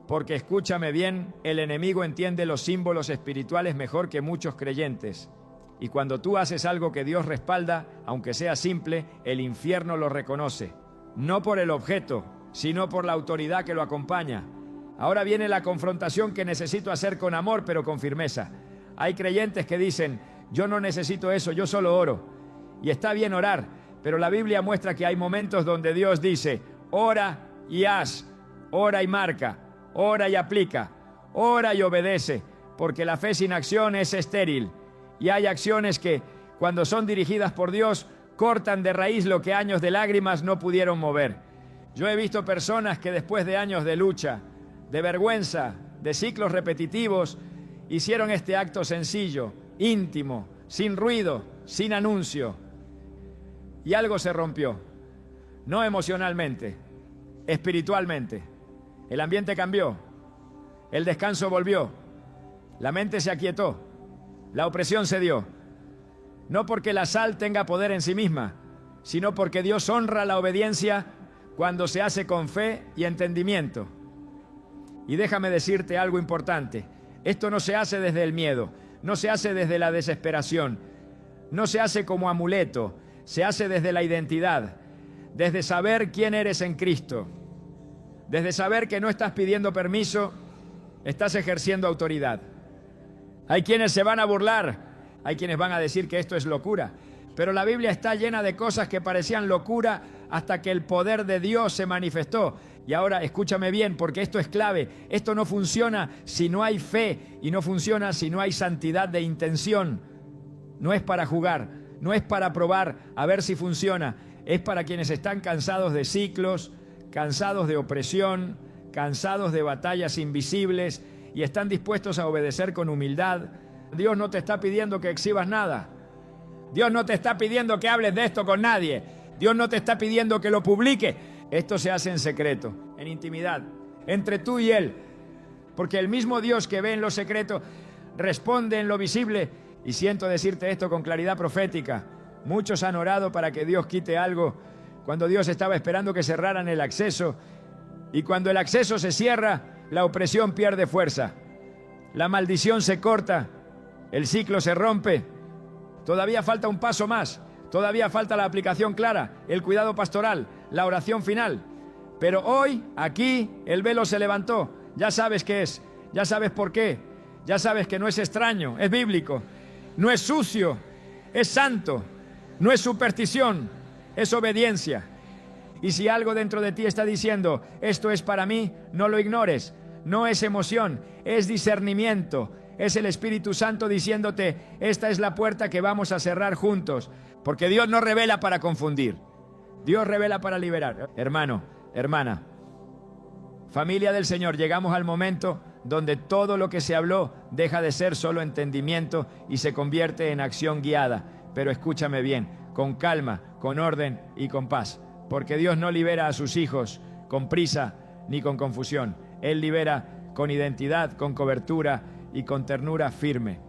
Porque escúchame bien, el enemigo entiende los símbolos espirituales mejor que muchos creyentes. Y cuando tú haces algo que Dios respalda, aunque sea simple, el infierno lo reconoce. No por el objeto, sino por la autoridad que lo acompaña. Ahora viene la confrontación que necesito hacer con amor, pero con firmeza. Hay creyentes que dicen: yo no necesito eso, yo solo oro. Y está bien orar, pero la Biblia muestra que hay momentos donde Dios dice: ora y haz, ora y marca, ora y aplica, ora y obedece, porque la fe sin acción es estéril. Y hay acciones que, cuando son dirigidas por Dios, cortan de raíz lo que años de lágrimas no pudieron mover. Yo he visto personas que después de años de lucha, de vergüenza, de ciclos repetitivos, hicieron este acto sencillo, íntimo, sin ruido, sin anuncio. Y algo se rompió. No emocionalmente, espiritualmente. El ambiente cambió. El descanso volvió. La mente se aquietó. La opresión cedió. No porque la sal tenga poder en sí misma, sino porque Dios honra la obediencia cuando se hace con fe y entendimiento. Y déjame decirte algo importante. Esto no se hace desde el miedo. no se hace desde la desesperación, no se hace como amuleto, se hace desde la identidad, desde saber quién eres en Cristo, desde saber que no estás pidiendo permiso, estás ejerciendo autoridad. Hay quienes se van a burlar, hay quienes van a decir que esto es locura, pero la Biblia está llena de cosas que parecían locura hasta que el poder de Dios se manifestó. Y ahora escúchame bien, porque esto es clave. Esto no funciona si no hay fe y no funciona si no hay santidad de intención. No es para jugar, no es para probar a ver si funciona. Es para quienes están cansados de ciclos, cansados de opresión, cansados de batallas invisibles y están dispuestos a obedecer con humildad. Dios no te está pidiendo que exhibas nada. Dios no te está pidiendo que hables de esto con nadie. Dios no te está pidiendo que lo publiques. Esto se hace en secreto, en intimidad, entre tú y Él. Porque el mismo Dios que ve en lo secreto responde en lo visible. Y siento decirte esto con claridad profética. Muchos han orado para que Dios quite algo cuando Dios estaba esperando que cerraran el acceso. Y cuando el acceso se cierra, la opresión pierde fuerza. La maldición se corta. El ciclo se rompe. Todavía falta un paso más. Todavía falta la aplicación clara, el cuidado pastoral, la oración final. Pero hoy, aquí, el velo se levantó. Ya sabes qué es. Ya sabes por qué. Ya sabes que no es extraño, es bíblico. No es sucio, es santo. No es superstición, es obediencia. Y si algo dentro de ti está diciendo, esto es para mí, no lo ignores. No es emoción, es discernimiento. Es el Espíritu Santo diciéndote, esta es la puerta que vamos a cerrar juntos. Porque Dios no revela para confundir. Dios revela para liberar. Hermano, hermana, familia del Señor, llegamos al momento donde todo lo que se habló deja de ser solo entendimiento y se convierte en acción guiada. Pero escúchame bien, con calma, con orden y con paz. Porque Dios no libera a sus hijos con prisa ni con confusión. Él libera con identidad, con cobertura y con ternura firme.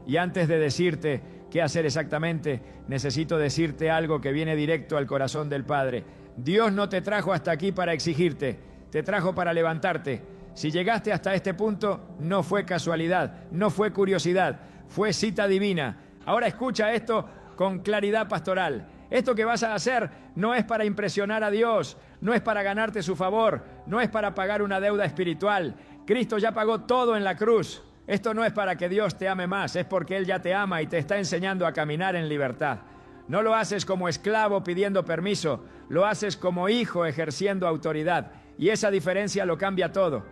Y antes de decirte qué hacer exactamente, necesito decirte algo que viene directo al corazón del Padre. Dios no te trajo hasta aquí para exigirte, te trajo para levantarte. Si llegaste hasta este punto, no fue casualidad, no fue curiosidad, fue cita divina. Ahora escucha esto con claridad pastoral. Esto que vas a hacer no es para impresionar a Dios, no es para ganarte su favor, no es para pagar una deuda espiritual. Cristo ya pagó todo en la cruz. Esto no es para que Dios te ame más, es porque Él ya te ama y te está enseñando a caminar en libertad. No lo haces como esclavo pidiendo permiso, lo haces como hijo ejerciendo autoridad. Y esa diferencia lo cambia todo.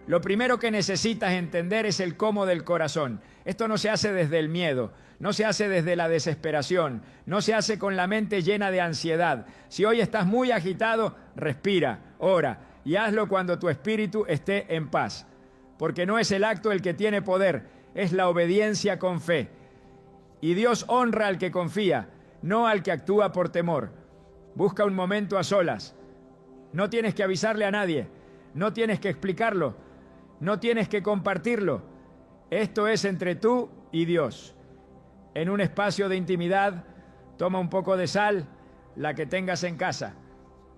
Lo primero que necesitas entender es el cómo del corazón. Esto no se hace desde el miedo, no se hace desde la desesperación, no se hace con la mente llena de ansiedad. Si hoy estás muy agitado, respira, ora y hazlo cuando tu espíritu esté en paz. Porque no es el acto el que tiene poder, es la obediencia con fe. Y Dios honra al que confía, no al que actúa por temor. Busca un momento a solas. No tienes que avisarle a nadie, no tienes que explicarlo, no tienes que compartirlo. Esto es entre tú y Dios. En un espacio de intimidad, toma un poco de sal, la que tengas en casa.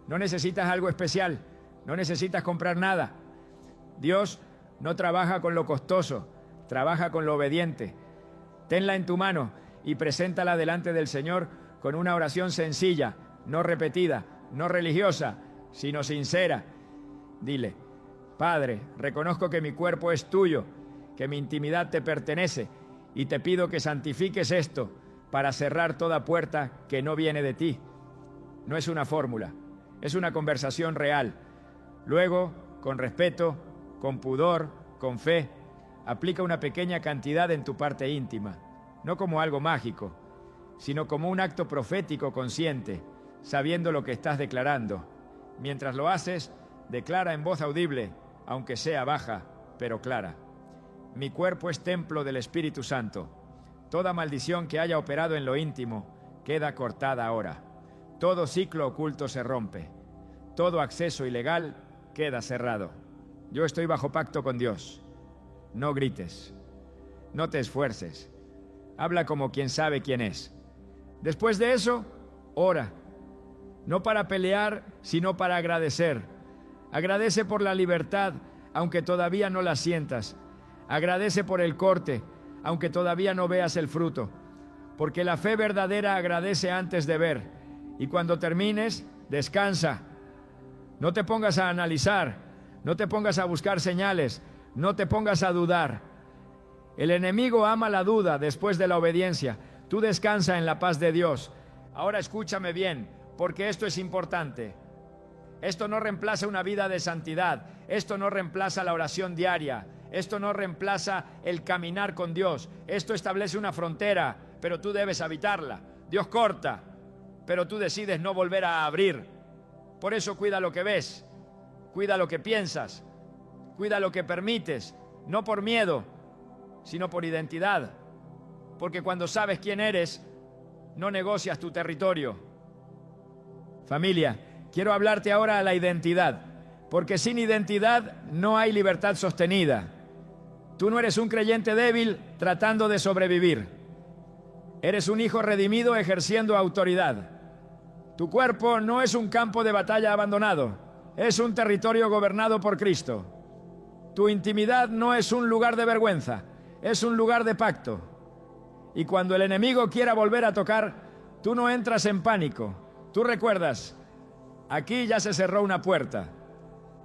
No necesitas algo especial, no necesitas comprar nada. Dios no trabaja con lo costoso, trabaja con lo obediente. Tenla en tu mano y preséntala delante del Señor con una oración sencilla, no repetida, no religiosa, sino sincera. Dile, Padre, reconozco que mi cuerpo es tuyo, que mi intimidad te pertenece y te pido que santifiques esto para cerrar toda puerta que no viene de ti. No es una fórmula, es una conversación real. Luego, con respeto, con pudor, con fe, aplica una pequeña cantidad en tu parte íntima, no como algo mágico, sino como un acto profético consciente, sabiendo lo que estás declarando. Mientras lo haces, declara en voz audible, aunque sea baja, pero clara. Mi cuerpo es templo del Espíritu Santo. Toda maldición que haya operado en lo íntimo queda cortada ahora. Todo ciclo oculto se rompe. Todo acceso ilegal queda cerrado. Yo estoy bajo pacto con Dios. No grites. No te esfuerces. Habla como quien sabe quién es. Después de eso, ora. No para pelear, sino para agradecer. Agradece por la libertad, aunque todavía no la sientas. Agradece por el corte, aunque todavía no veas el fruto, porque la fe verdadera agradece antes de ver. Y cuando termines, descansa. No te pongas a analizar, no te pongas a buscar señales, no te pongas a dudar. El enemigo ama la duda después de la obediencia. Tú descansa en la paz de Dios. Ahora escúchame bien, porque esto es importante. Esto no reemplaza una vida de santidad. Esto no reemplaza la oración diaria. Esto no reemplaza el caminar con Dios. Esto establece una frontera, pero tú debes habitarla. Dios corta, pero tú decides no volver a abrir. Por eso cuida lo que ves, cuida lo que piensas, cuida lo que permites, no por miedo, sino por identidad. Porque cuando sabes quién eres, no negocias tu territorio. Familia, quiero hablarte ahora a la identidad, porque sin identidad no hay libertad sostenida. Tú no eres un creyente débil tratando de sobrevivir. Eres un hijo redimido ejerciendo autoridad. Tu cuerpo no es un campo de batalla abandonado, es un territorio gobernado por Cristo. Tu intimidad no es un lugar de vergüenza, es un lugar de pacto. Y cuando el enemigo quiera volver a tocar, tú no entras en pánico. Tú recuerdas, aquí ya se cerró una puerta.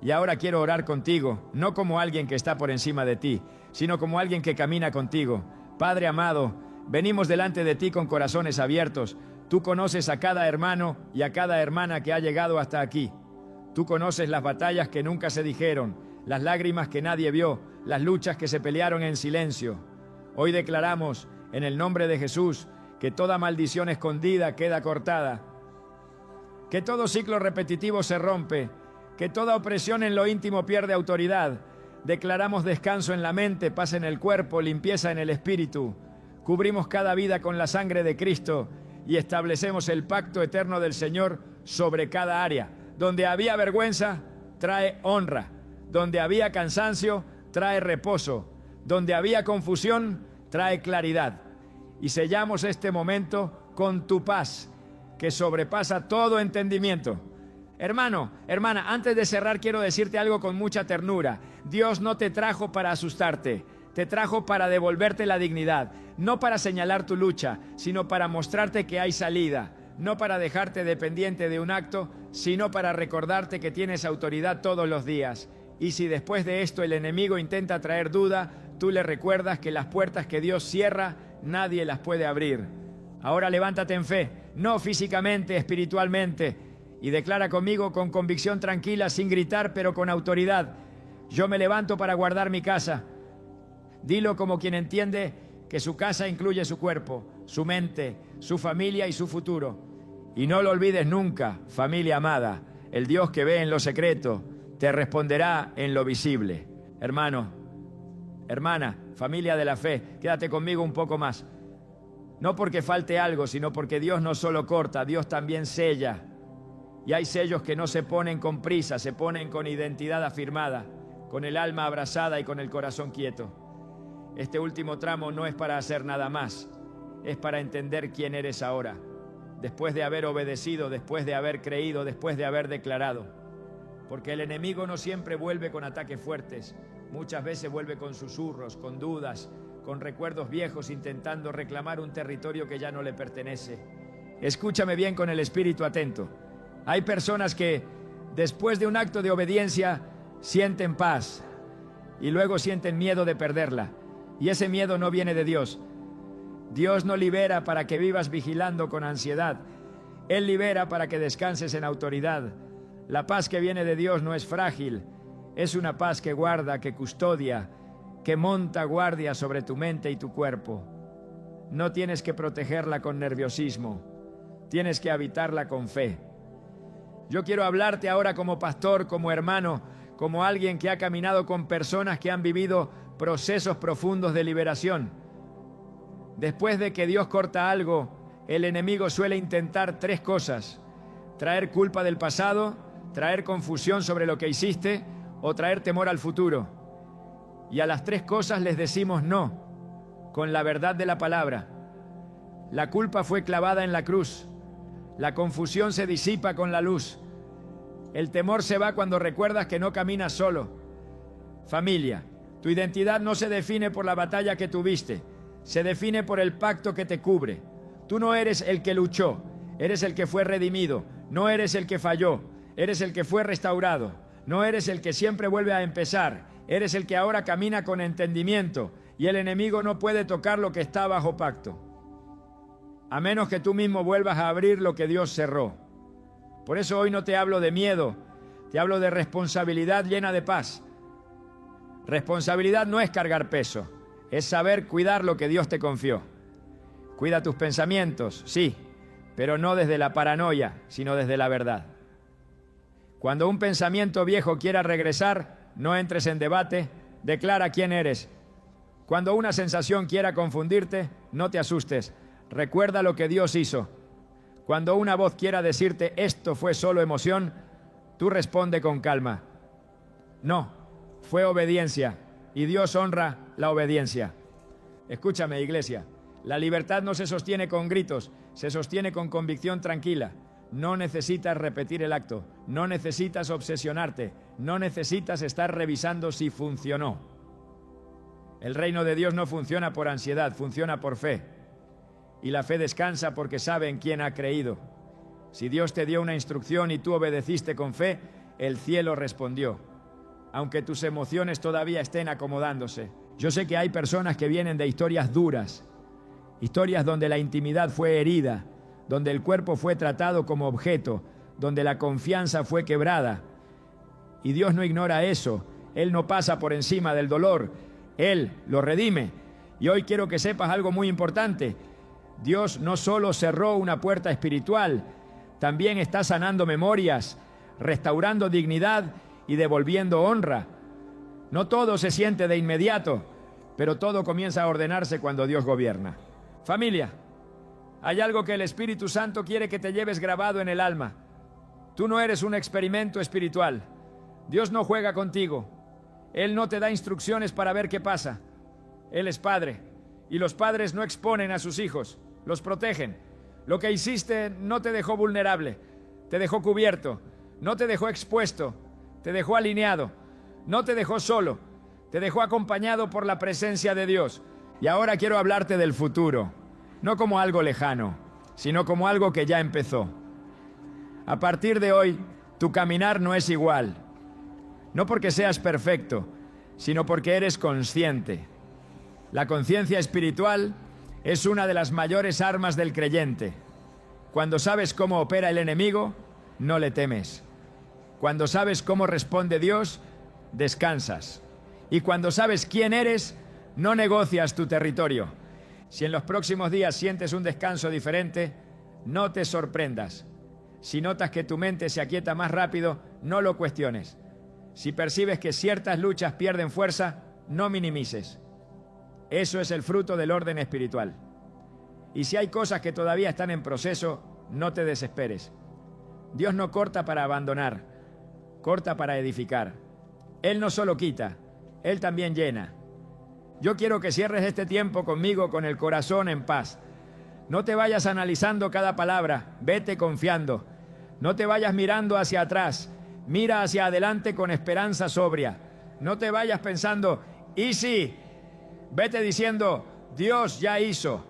Y ahora quiero orar contigo, no como alguien que está por encima de ti, sino como alguien que camina contigo. Padre amado, venimos delante de ti con corazones abiertos. Tú conoces a cada hermano y a cada hermana que ha llegado hasta aquí. Tú conoces las batallas que nunca se dijeron, las lágrimas que nadie vio, las luchas que se pelearon en silencio. Hoy declaramos, en el nombre de Jesús, que toda maldición escondida queda cortada, que todo ciclo repetitivo se rompe, que toda opresión en lo íntimo pierde autoridad. Declaramos descanso en la mente, paz en el cuerpo, limpieza en el espíritu. Cubrimos cada vida con la sangre de Cristo y establecemos el pacto eterno del Señor sobre cada área. Donde había vergüenza, trae honra. Donde había cansancio, trae reposo. Donde había confusión, trae claridad. Y sellamos este momento con tu paz, que sobrepasa todo entendimiento. Hermano, hermana, antes de cerrar quiero decirte algo con mucha ternura. Dios no te trajo para asustarte, te trajo para devolverte la dignidad, no para señalar tu lucha, sino para mostrarte que hay salida, no para dejarte dependiente de un acto, sino para recordarte que tienes autoridad todos los días. Y si después de esto el enemigo intenta traer duda, tú le recuerdas que las puertas que Dios cierra, nadie las puede abrir. Ahora levántate en fe, no físicamente, espiritualmente, y declara conmigo con convicción tranquila, sin gritar, pero con autoridad: yo me levanto para guardar mi casa. Dilo como quien entiende que su casa incluye su cuerpo, su mente, su familia y su futuro. Y no lo olvides nunca, familia amada, el Dios que ve en lo secreto te responderá en lo visible. Hermano, hermana, familia de la fe, quédate conmigo un poco más. No porque falte algo, sino porque Dios no solo corta, Dios también sella. Y hay sellos que no se ponen con prisa, se ponen con identidad afirmada, con el alma abrazada y con el corazón quieto. Este último tramo no es para hacer nada más, es para entender quién eres ahora, después de haber obedecido, después de haber creído, después de haber declarado. Porque el enemigo no siempre vuelve con ataques fuertes, muchas veces vuelve con susurros, con dudas, con recuerdos viejos, intentando reclamar un territorio que ya no le pertenece. Escúchame bien con el espíritu atento. Hay personas que, después de un acto de obediencia, sienten paz y luego sienten miedo de perderla. Y ese miedo no viene de Dios. Dios no libera para que vivas vigilando con ansiedad. Él libera para que descanses en autoridad. La paz que viene de Dios no es frágil, es una paz que guarda, que custodia, que monta guardia sobre tu mente y tu cuerpo. No tienes que protegerla con nerviosismo, tienes que habitarla con fe. Yo quiero hablarte ahora como pastor, como hermano, como alguien que ha caminado con personas que han vivido procesos profundos de liberación. Después de que Dios corta algo, el enemigo suele intentar tres cosas: traer culpa del pasado, traer confusión sobre lo que hiciste o traer temor al futuro. Y a las tres cosas les decimos no, con la verdad de la palabra. La culpa fue clavada en la cruz. La confusión se disipa con la luz. El temor se va cuando recuerdas que no caminas solo. Familia, Tu identidad no se define por la batalla que tuviste, se define por el pacto que te cubre. Tú no eres el que luchó, eres el que fue redimido, no eres el que falló, eres el que fue restaurado, no eres el que siempre vuelve a empezar, eres el que ahora camina con entendimiento y el enemigo no puede tocar lo que está bajo pacto, a menos que tú mismo vuelvas a abrir lo que Dios cerró. Por eso hoy no te hablo de miedo, te hablo de responsabilidad llena de paz. Responsabilidad no es cargar peso, es saber cuidar lo que Dios te confió. Cuida tus pensamientos, sí, pero no desde la paranoia, sino desde la verdad. Cuando un pensamiento viejo quiera regresar, no entres en debate, declara quién eres. Cuando una sensación quiera confundirte, no te asustes, recuerda lo que Dios hizo. Cuando una voz quiera decirte esto fue solo emoción, tú responde con calma. No, fue obediencia, y Dios honra la obediencia. Escúchame, iglesia, la libertad no se sostiene con gritos, se sostiene con convicción tranquila. No necesitas repetir el acto, no necesitas obsesionarte, no necesitas estar revisando si funcionó. El reino de Dios no funciona por ansiedad, funciona por fe. Y la fe descansa porque sabe en quién ha creído. Si Dios te dio una instrucción y tú obedeciste con fe, el cielo respondió. Aunque tus emociones todavía estén acomodándose. Yo sé que hay personas que vienen de historias duras, historias donde la intimidad fue herida, donde el cuerpo fue tratado como objeto, donde la confianza fue quebrada. Y Dios no ignora eso, Él no pasa por encima del dolor, Él lo redime. Y hoy quiero que sepas algo muy importante. Dios no solo cerró una puerta espiritual, también está sanando memorias, restaurando dignidad y devolviendo honra. No todo se siente de inmediato, pero todo comienza a ordenarse cuando Dios gobierna. Familia, hay algo que el Espíritu Santo quiere que te lleves grabado en el alma. Tú no eres un experimento espiritual. Dios no juega contigo. Él no te da instrucciones para ver qué pasa. Él es padre, y los padres no exponen a sus hijos, los protegen. Lo que hiciste no te dejó vulnerable, te dejó cubierto, no te dejó expuesto, te dejó alineado, no te dejó solo, te dejó acompañado por la presencia de Dios. Y ahora quiero hablarte del futuro, no como algo lejano, sino como algo que ya empezó. A partir de hoy, tu caminar no es igual, no porque seas perfecto, sino porque eres consciente. La conciencia espiritual es una de las mayores armas del creyente. Cuando sabes cómo opera el enemigo, no le temes. Cuando sabes cómo responde Dios, descansas. Y cuando sabes quién eres, no negocias tu territorio. Si en los próximos días sientes un descanso diferente, no te sorprendas. Si notas que tu mente se aquieta más rápido, no lo cuestiones. Si percibes que ciertas luchas pierden fuerza, no minimices. Eso es el fruto del orden espiritual. Y si hay cosas que todavía están en proceso, no te desesperes. Dios no corta para abandonar, corta para edificar. Él no solo quita, Él también llena. Yo quiero que cierres este tiempo conmigo con el corazón en paz. No te vayas analizando cada palabra, vete confiando. No te vayas mirando hacia atrás, mira hacia adelante con esperanza sobria. No te vayas pensando, ¿y si? Vete diciendo, Dios ya hizo.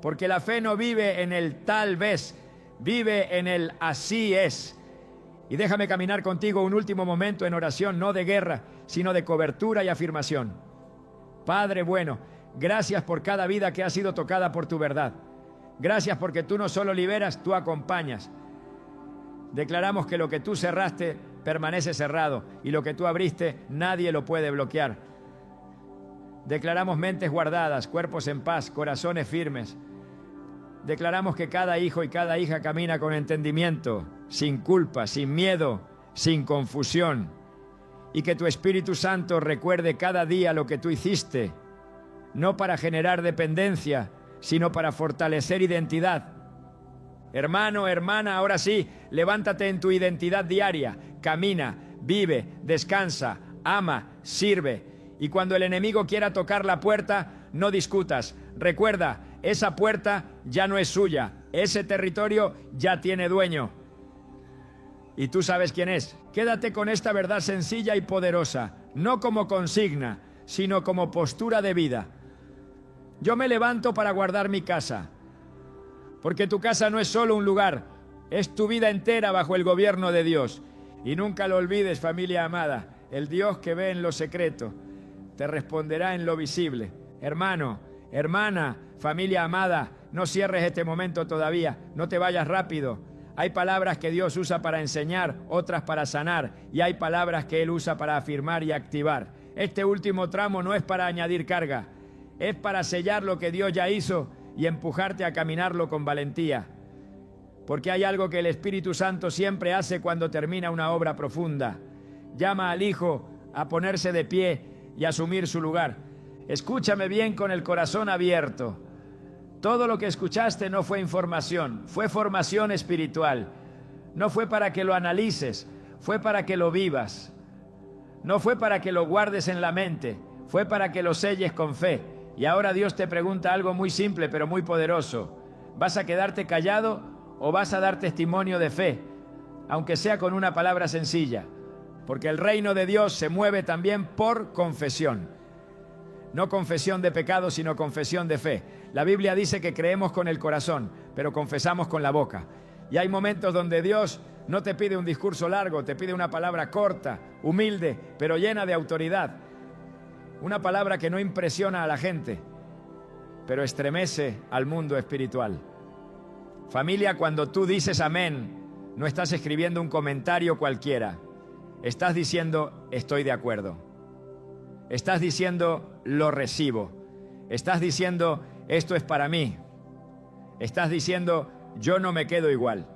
Porque la fe no vive en el tal vez, vive en el así es. Y déjame caminar contigo un último momento en oración, no de guerra, sino de cobertura y afirmación. Padre bueno, gracias por cada vida que ha sido tocada por tu verdad. Gracias porque tú no solo liberas, tú acompañas. Declaramos que lo que tú cerraste permanece cerrado y lo que tú abriste nadie lo puede bloquear. Declaramos mentes guardadas, cuerpos en paz, corazones firmes. Declaramos que cada hijo y cada hija camina con entendimiento, sin culpa, sin miedo, sin confusión. Y que tu Espíritu Santo recuerde cada día lo que tú hiciste, no para generar dependencia, sino para fortalecer identidad. Hermano, hermana, ahora sí, levántate en tu identidad diaria, camina, vive, descansa, ama, sirve. Y cuando el enemigo quiera tocar la puerta, no discutas. Recuerda, esa puerta ya no es suya, ese territorio ya tiene dueño. Y tú sabes quién es. Quédate con esta verdad sencilla y poderosa, no como consigna, sino como postura de vida. Yo me levanto para guardar mi casa, porque tu casa no es solo un lugar, es tu vida entera bajo el gobierno de Dios. Y nunca lo olvides, familia amada, el Dios que ve en lo secreto te responderá en lo visible. Hermano, hermana, familia amada, no cierres este momento todavía, no te vayas rápido. Hay palabras que Dios usa para enseñar, otras para sanar, y hay palabras que Él usa para afirmar y activar. Este último tramo no es para añadir carga, es para sellar lo que Dios ya hizo y empujarte a caminarlo con valentía. Porque hay algo que el Espíritu Santo siempre hace cuando termina una obra profunda. Llama al Hijo a ponerse de pie y asumir su lugar. Escúchame bien con el corazón abierto. Todo lo que escuchaste no fue información, fue formación espiritual. No fue para que lo analices, fue para que lo vivas. No fue para que lo guardes en la mente, fue para que lo selles con fe. Y ahora Dios te pregunta algo muy simple pero muy poderoso. ¿Vas a quedarte callado o vas a dar testimonio de fe? Aunque sea con una palabra sencilla. Porque el reino de Dios se mueve también por confesión. No confesión de pecado, sino confesión de fe. La Biblia dice que creemos con el corazón, pero confesamos con la boca. Y hay momentos donde Dios no te pide un discurso largo, te pide una palabra corta, humilde, pero llena de autoridad. Una palabra que no impresiona a la gente, pero estremece al mundo espiritual. Familia, cuando tú dices amén, no estás escribiendo un comentario cualquiera. Estás diciendo, estoy de acuerdo. Estás diciendo, lo recibo. Estás diciendo, esto es para mí. Estás diciendo, yo no me quedo igual.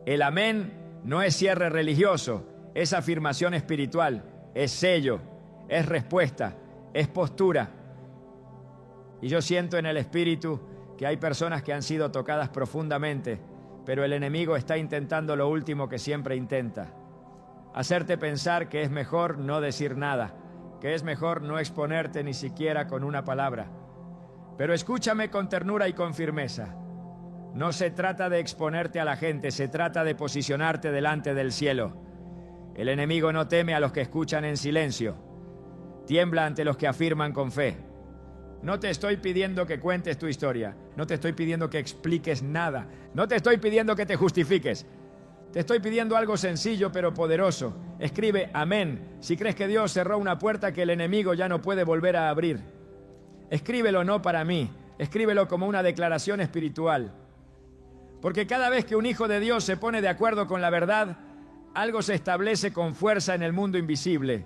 El amén no es cierre religioso, es afirmación espiritual, es sello, es respuesta, es postura. Y yo siento en el espíritu que hay personas que han sido tocadas profundamente, pero el enemigo está intentando lo último que siempre intenta: hacerte pensar que es mejor no decir nada, que es mejor no exponerte ni siquiera con una palabra. Pero escúchame con ternura y con firmeza. No se trata de exponerte a la gente, se trata de posicionarte delante del cielo. El enemigo no teme a los que escuchan en silencio, tiembla ante los que afirman con fe. No te estoy pidiendo que cuentes tu historia, no te estoy pidiendo que expliques nada, no te estoy pidiendo que te justifiques. Te estoy pidiendo algo sencillo pero poderoso. Escribe amén si crees que Dios cerró una puerta que el enemigo ya no puede volver a abrir. Escríbelo no para mí, escríbelo como una declaración espiritual. Porque cada vez que un hijo de Dios se pone de acuerdo con la verdad, algo se establece con fuerza en el mundo invisible.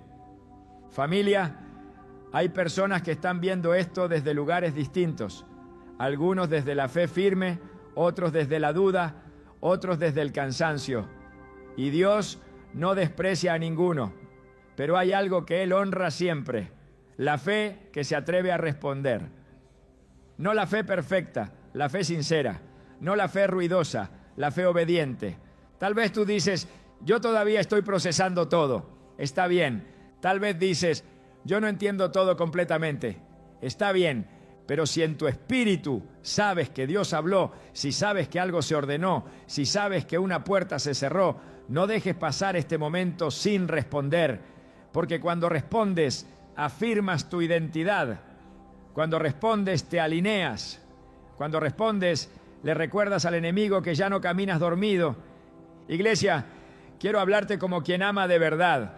Familia, hay personas que están viendo esto desde lugares distintos. Algunos desde la fe firme, otros desde la duda, otros desde el cansancio. Y Dios no desprecia a ninguno, pero hay algo que Él honra siempre: la fe que se atreve a responder. No la fe perfecta, la fe sincera. No la fe ruidosa, la fe obediente. Tal vez tú dices, yo todavía estoy procesando todo. Está bien. Tal vez dices, yo no entiendo todo completamente. Está bien. Pero si en tu espíritu sabes que Dios habló, si sabes que algo se ordenó, si sabes que una puerta se cerró, no dejes pasar este momento sin responder. Porque cuando respondes, afirmas tu identidad. Cuando respondes, te alineas. Cuando respondes, le recuerdas al enemigo que ya no caminas dormido. Iglesia, quiero hablarte como quien ama de verdad.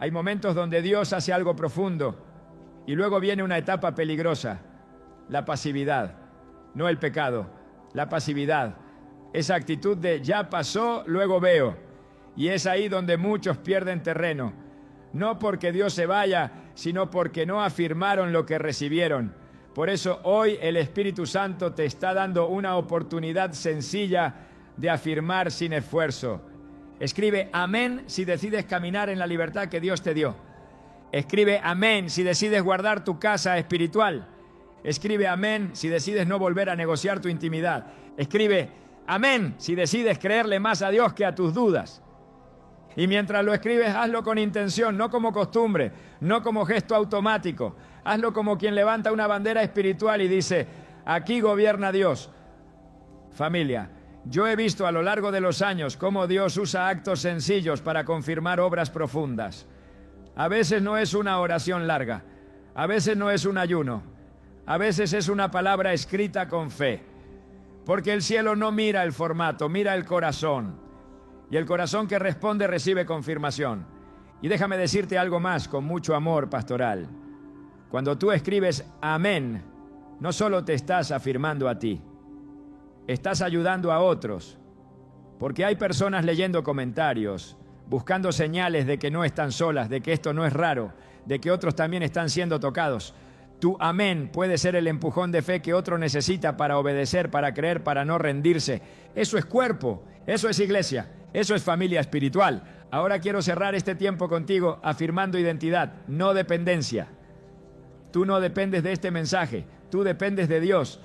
Hay momentos donde Dios hace algo profundo y luego viene una etapa peligrosa: la pasividad, no el pecado, la pasividad. Esa actitud de ya pasó, luego veo. Y es ahí donde muchos pierden terreno. No porque Dios se vaya, sino porque no afirmaron lo que recibieron. Por eso hoy el Espíritu Santo te está dando una oportunidad sencilla de afirmar sin esfuerzo. Escribe amén si decides caminar en la libertad que Dios te dio. Escribe amén si decides guardar tu casa espiritual. Escribe amén si decides no volver a negociar tu intimidad. Escribe amén si decides creerle más a Dios que a tus dudas. Y mientras lo escribes, hazlo con intención, no como costumbre, no como gesto automático. Hazlo como quien levanta una bandera espiritual y dice, aquí gobierna Dios. Familia, yo he visto a lo largo de los años cómo Dios usa actos sencillos para confirmar obras profundas. A veces no es una oración larga, a veces no es un ayuno, a veces es una palabra escrita con fe. Porque el cielo no mira el formato, mira el corazón. Y el corazón que responde recibe confirmación. Y déjame decirte algo más con mucho amor pastoral. Cuando tú escribes amén, no solo te estás afirmando a ti, estás ayudando a otros. Porque hay personas leyendo comentarios, buscando señales de que no están solas, de que esto no es raro, de que otros también están siendo tocados. Tu amén puede ser el empujón de fe que otro necesita para obedecer, para creer, para no rendirse. Eso es cuerpo, eso es iglesia, eso es familia espiritual. Ahora quiero cerrar este tiempo contigo afirmando identidad, no dependencia. Tú no dependes de este mensaje, tú dependes de Dios.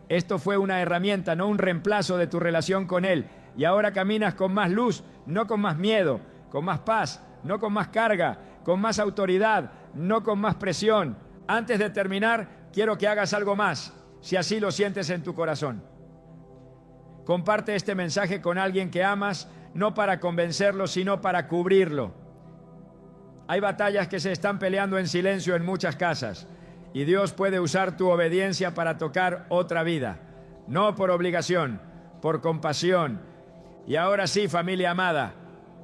Esto fue una herramienta, no un reemplazo de tu relación con Él. Y ahora caminas con más luz, no con más miedo, con más paz, no con más carga, con más autoridad, no con más presión. Antes de terminar, quiero que hagas algo más, si así lo sientes en tu corazón. Comparte este mensaje con alguien que amas, no para convencerlo, sino para cubrirlo. Hay batallas que se están peleando en silencio en muchas casas. Y Dios puede usar tu obediencia para tocar otra vida, no por obligación, por compasión. Y ahora sí, familia amada,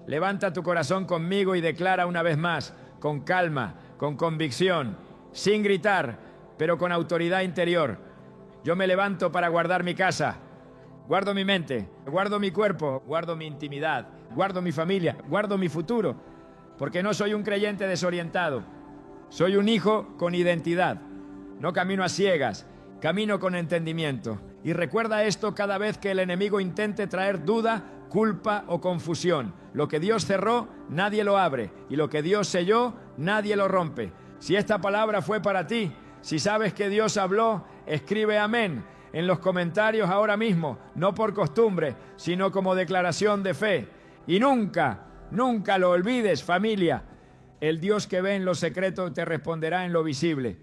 levanta tu corazón conmigo y declara una vez más, con calma, con convicción, sin gritar, pero con autoridad interior. Yo me levanto para guardar mi casa, guardo mi mente, guardo mi cuerpo, guardo mi intimidad, guardo mi familia, guardo mi futuro, porque no soy un creyente desorientado. Soy un hijo con identidad. No camino a ciegas, camino con entendimiento. Y recuerda esto cada vez que el enemigo intente traer duda, culpa o confusión. Lo que Dios cerró, nadie lo abre. Y lo que Dios selló, nadie lo rompe. Si esta palabra fue para ti, si sabes que Dios habló, escribe amén en los comentarios ahora mismo. No por costumbre, sino como declaración de fe. Y nunca, nunca lo olvides, familia. El Dios que ve en lo secreto te responderá en lo visible.